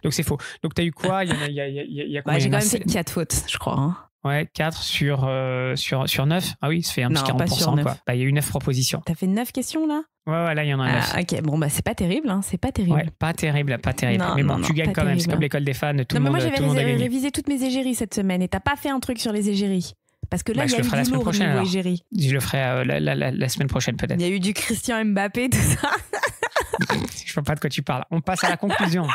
Donc c'est faux. Donc t'as eu quoi? Il y a combien? J'ai quand même fait 4 fautes, je crois. Hein. Ouais, 4 sur 9. Ah oui, ça fait un petit 40%. Quoi. Il y a eu 9 propositions. T'as fait 9 questions là? Ouais, là il y en a 9. Ok, bon c'est pas terrible, c'est pas terrible. Ouais, pas terrible. Non, mais bon, tu gagnes quand même. C'est comme l'école des fans, tout le monde a gagné. Moi j'avais révisé toutes mes égéries cette semaine et t'as pas fait un truc sur les égéries? Parce que là, il y a eu du lourd au niveau égérie. Je le ferai la semaine prochaine peut-être. Il y a eu du Christian Mbappé, tout ça. Je vois pas de quoi tu parles. On passe à la conclusion.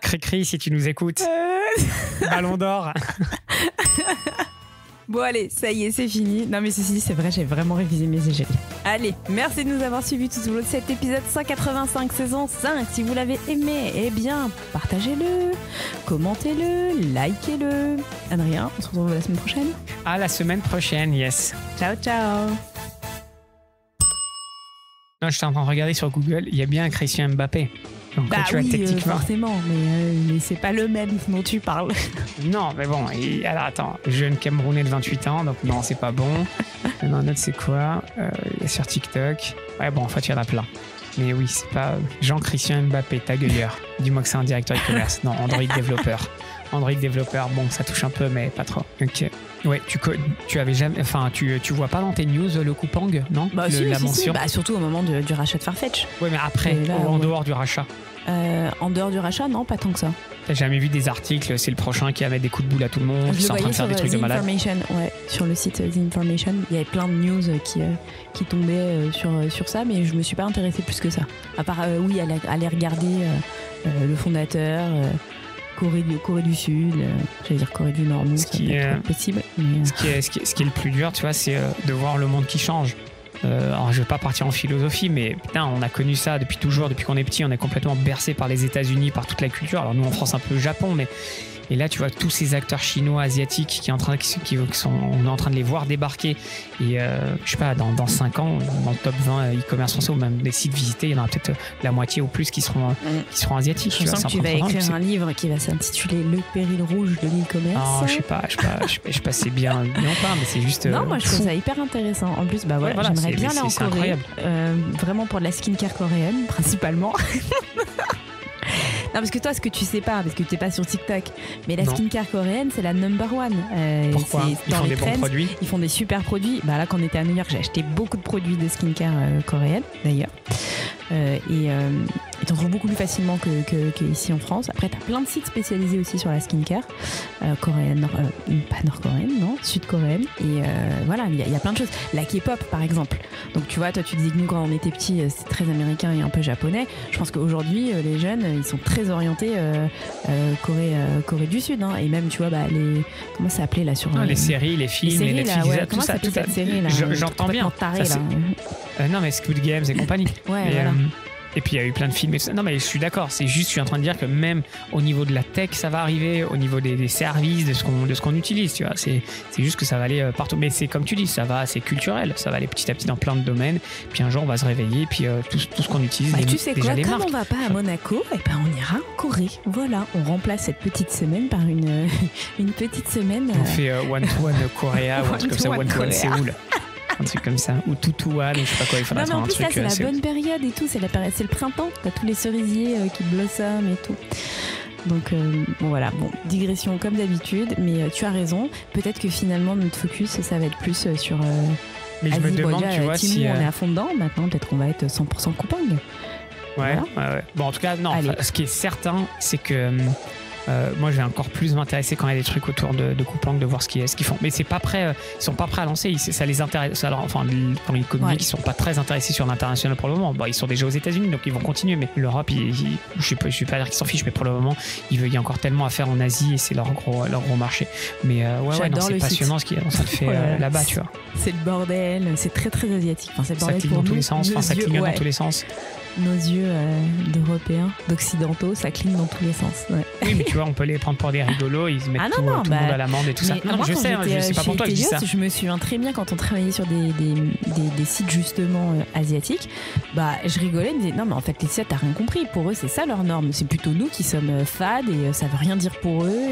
Cri-cri si tu nous écoutes. Ballon d'or. Bon allez, ça y est, c'est fini. Non mais ceci dit, c'est vrai, j'ai vraiment révisé mes égéries. Allez, merci de nous avoir suivis tout au long de cet épisode 185 saison 5. Si vous l'avez aimé, eh bien, partagez-le, commentez-le, likez-le. Adrien, on se retrouve la semaine prochaine. À la semaine prochaine, yes. Ciao, ciao. Non, je suis en train de regarder sur Google, il y a bien un Christian Mbappé. Donc, forcément, mais c'est pas le même dont tu parles. Non, mais bon, alors attends, jeune Camerounais de 28 ans, donc non, c'est pas bon. Non, un autre, c'est quoi? Il est sur TikTok. Ouais, bon, en fait, il y en a plein. Mais oui, c'est pas Jean-Christian Mbappé, ta gueulière. Dis-moi que c'est un directeur e-commerce. Non, Android développeur. Android développeur, bon, ça touche un peu, mais pas trop. Ok. Ouais, tu avais jamais, enfin, tu vois pas dans tes news le Coupang, non? La mention. Bah, surtout au moment du rachat de Farfetch. Ouais, mais après, en dehors du rachat. En dehors du rachat, non, pas tant que ça. T'as jamais vu des articles, c'est le prochain qui va mettre des coups de boule à tout le monde, qui est en train de faire des trucs de malade? Ouais, sur le site The Information, il y avait plein de news qui tombaient sur ça, mais je me suis pas intéressée plus que ça. À part, aller regarder le fondateur. Corée du Sud, j'allais dire Corée du Nord, ça peut être possible. Mais... Ce qui est le plus dur, tu vois, c'est de voir le monde qui change. Alors je vais pas partir en philosophie, mais putain, on a connu ça depuis toujours, depuis qu'on est petit, on est complètement bercé par les États-Unis, par toute la culture. Alors nous en France un peu le Japon, mais et là tu vois tous ces acteurs chinois, asiatiques on est en train de les voir débarquer. Et je sais pas, dans 5 ans, dans le top 20 e-commerce français ou même des sites visités, il y en aura peut-être la moitié ou plus qui seront asiatiques. Je sens que tu vas écrire un livre qui va s'intituler Le péril rouge de l'e-commerce. Non, je sais pas, c'est bien ou pas, mais c'est juste. Non, moi je trouve ça hyper intéressant. En plus, voilà, j'aimerais bien aller en Corée. Vraiment pour de la skincare coréenne, principalement. parce que toi, ce que tu sais pas, parce que tu n'es pas sur TikTok, mais la Non. skincare coréenne, c'est la number one. Pourquoi ? Ils font des bons produits. Ils font des super produits. Bah là, quand on était à New York, j'ai acheté beaucoup de produits de skincare coréenne, d'ailleurs. Et t'en trouves beaucoup plus facilement qu'ici en France. Après, t'as plein de sites spécialisés aussi sur la skincare coréenne, pas nord-coréenne, non, sud-coréenne. Et voilà, il y a plein de choses. La K-pop, par exemple. Donc tu vois, toi, tu disais que nous, quand on était petits, c'est très américain et un peu japonais. Je pense qu'aujourd'hui, les jeunes, ils sont très orientés Corée du Sud. Hein. Et même, tu vois, comment ça s'appelait là sur les séries, les films, les Netflix, là, tout ça. Cette série là, j'entends bien. Taré, ça, non, mais Squid Games et compagnie. Ouais, et, voilà. Et puis il y a eu plein de films. Non, mais je suis d'accord. C'est juste, je suis en train de dire que même au niveau de la tech, ça va arriver, au niveau des services, de ce qu'on utilise. Tu vois, c'est juste que ça va aller partout. Mais c'est comme tu dis, c'est culturel. Ça va aller petit à petit dans plein de domaines. Puis un jour, on va se réveiller. Puis tout ce qu'on utilise. Tu sais déjà quoi, les comme marques. on va pas à Monaco, on ira en Corée. Voilà, on remplace cette petite semaine par une petite semaine. On fait one-to-one Coréa ou un truc comme ça, one-to-one Séoul. Un truc comme ça, ou Tutuan, ou je sais pas quoi, il faudra faire un truc. Là, c'est la bonne période et tout, c'est le printemps, t'as tous les cerisiers qui blossoment et tout. Donc voilà, digression comme d'habitude, mais tu as raison, peut-être que finalement notre focus ça va être plus sur mais je me demande, tu vois, si on est à fond dedans, maintenant peut-être qu'on va être 100% Coupang. Ouais. Bon, en tout cas, non, ce qui est certain, c'est que moi je vais encore plus m'intéresser quand il y a des trucs autour de Coupang, de voir ce qu'ils font, mais c'est pas prêt, ils sont pas prêts à lancer, ça les intéresse. Alors enfin, pour les économiques, ils sont pas très intéressés sur l'international pour le moment. Ils sont déjà aux États-Unis, donc ils vont continuer, mais l'Europe, je vais pas dire qu'ils s'en fichent, mais pour le moment il y a encore tellement à faire en Asie et c'est leur gros marché. Mais c'est passionnant ce qu'ils ont fait là-bas, tu vois. C'est le bordel, c'est très très asiatique. Enfin, c'est le bordel, ça cligne dans tous les sens, ça clignote dans tous les sens. Nos yeux d'Européens, d'Occidentaux, ça cligne dans tous les sens. Ouais. Oui, mais tu vois, on peut les prendre pour des rigolos, ils se mettent tout le monde à l'amende et tout ça. Non, moi, je sais, c'est pas pour toi que je dis ça. Je me souviens très bien quand on travaillait sur des sites justement asiatiques, je rigolais, je me disais non mais en fait les sites t'as rien compris, pour eux c'est ça leur norme, c'est plutôt nous qui sommes fades et ça veut rien dire pour eux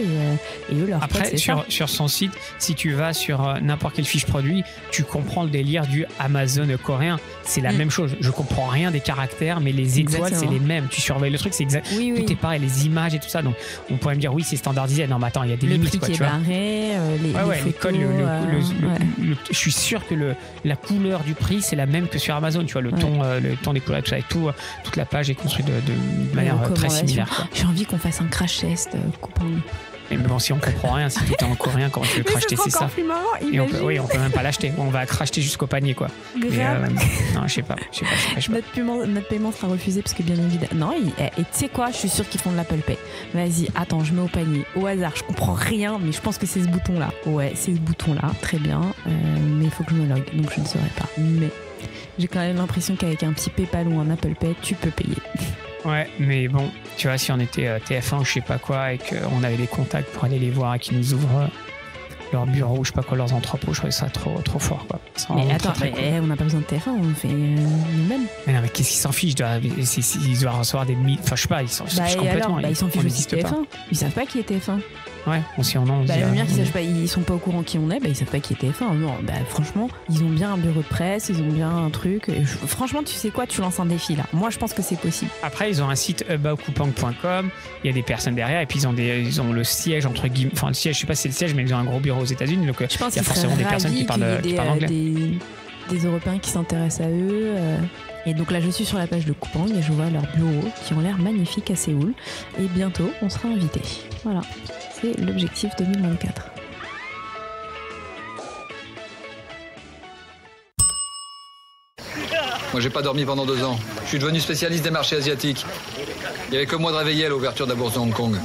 et eux leur après sur son site, si tu vas sur n'importe quelle fiche produit, tu comprends le délire du Amazon coréen, c'est la même chose, je comprends rien des caractères mais les étoiles c'est les mêmes, tu surveilles le truc, c'est exact, tout est pareil, les images et tout ça, donc on pourrait me dire oui c'est standardisé, non mais attends il y a des limites quoi, tu vois. Les photos, je suis sûr que la couleur du prix c'est la même que sur Amazon, tu vois, le ton des couleurs, tout ça, et toute la page est construite de manière très similaire quoi. J'ai envie qu'on fasse un crash test Coupang. Mais bon, si on comprend rien, si tout est en coréen, comment tu veux crash tester ça? Et on peut même pas l'acheter. On va cracher jusqu'au panier, quoi. Non, je sais pas. Notre paiement sera refusé parce que bien évidemment. Non, et tu sais quoi? Je suis sûre qu'ils font de l'Apple Pay. Vas-y, attends, je mets au panier. Au hasard, je comprends rien, mais je pense que c'est ce bouton-là. Ouais, c'est ce bouton-là. Très bien. Mais il faut que je me log, donc je ne saurais pas. Mais j'ai quand même l'impression qu'avec un petit PayPal ou un Apple Pay, tu peux payer. Ouais, mais bon, tu vois, si on était TF1 ou je sais pas quoi et qu'on avait des contacts pour aller les voir et qu'ils nous ouvrent leur bureau ou je sais pas quoi, leurs entrepôts, je trouvais ça trop fort quoi. Mais attends, on n'a pas besoin de TF1, on fait nous-mêmes. Mais non, mais qu'est-ce qu'ils s'en fichent? Ils doivent recevoir des enfin je sais pas, ils s'en fichent complètement. Ils s'en fichent aussi de TF1. Ils savent pas qui est TF1. Ouais, si on en ils sont pas au courant qui on est, ils savent pas qui est TF1. Non, franchement, ils ont bien un bureau de presse, ils ont bien un truc. Franchement, tu sais quoi, tu lances un défi là. Moi, je pense que c'est possible. Après, ils ont un site aboutcoupang.com, il y a des personnes derrière et puis ils ont le siège entre guillemets, enfin le siège, je sais pas si c'est le siège, mais ils ont un gros bureau aux États-Unis, donc je pense il y a forcément des personnes qui parlent anglais. Des Européens qui s'intéressent à eux. Et donc là, je suis sur la page de Coupang et je vois leurs bureaux qui ont l'air magnifiques à Séoul. Et bientôt, on sera invités. Voilà, c'est l'objectif 2024. Moi, j'ai pas dormi pendant 2 ans. Je suis devenu spécialiste des marchés asiatiques. Il y avait que moi de réveiller à l'ouverture de la bourse de Hong Kong.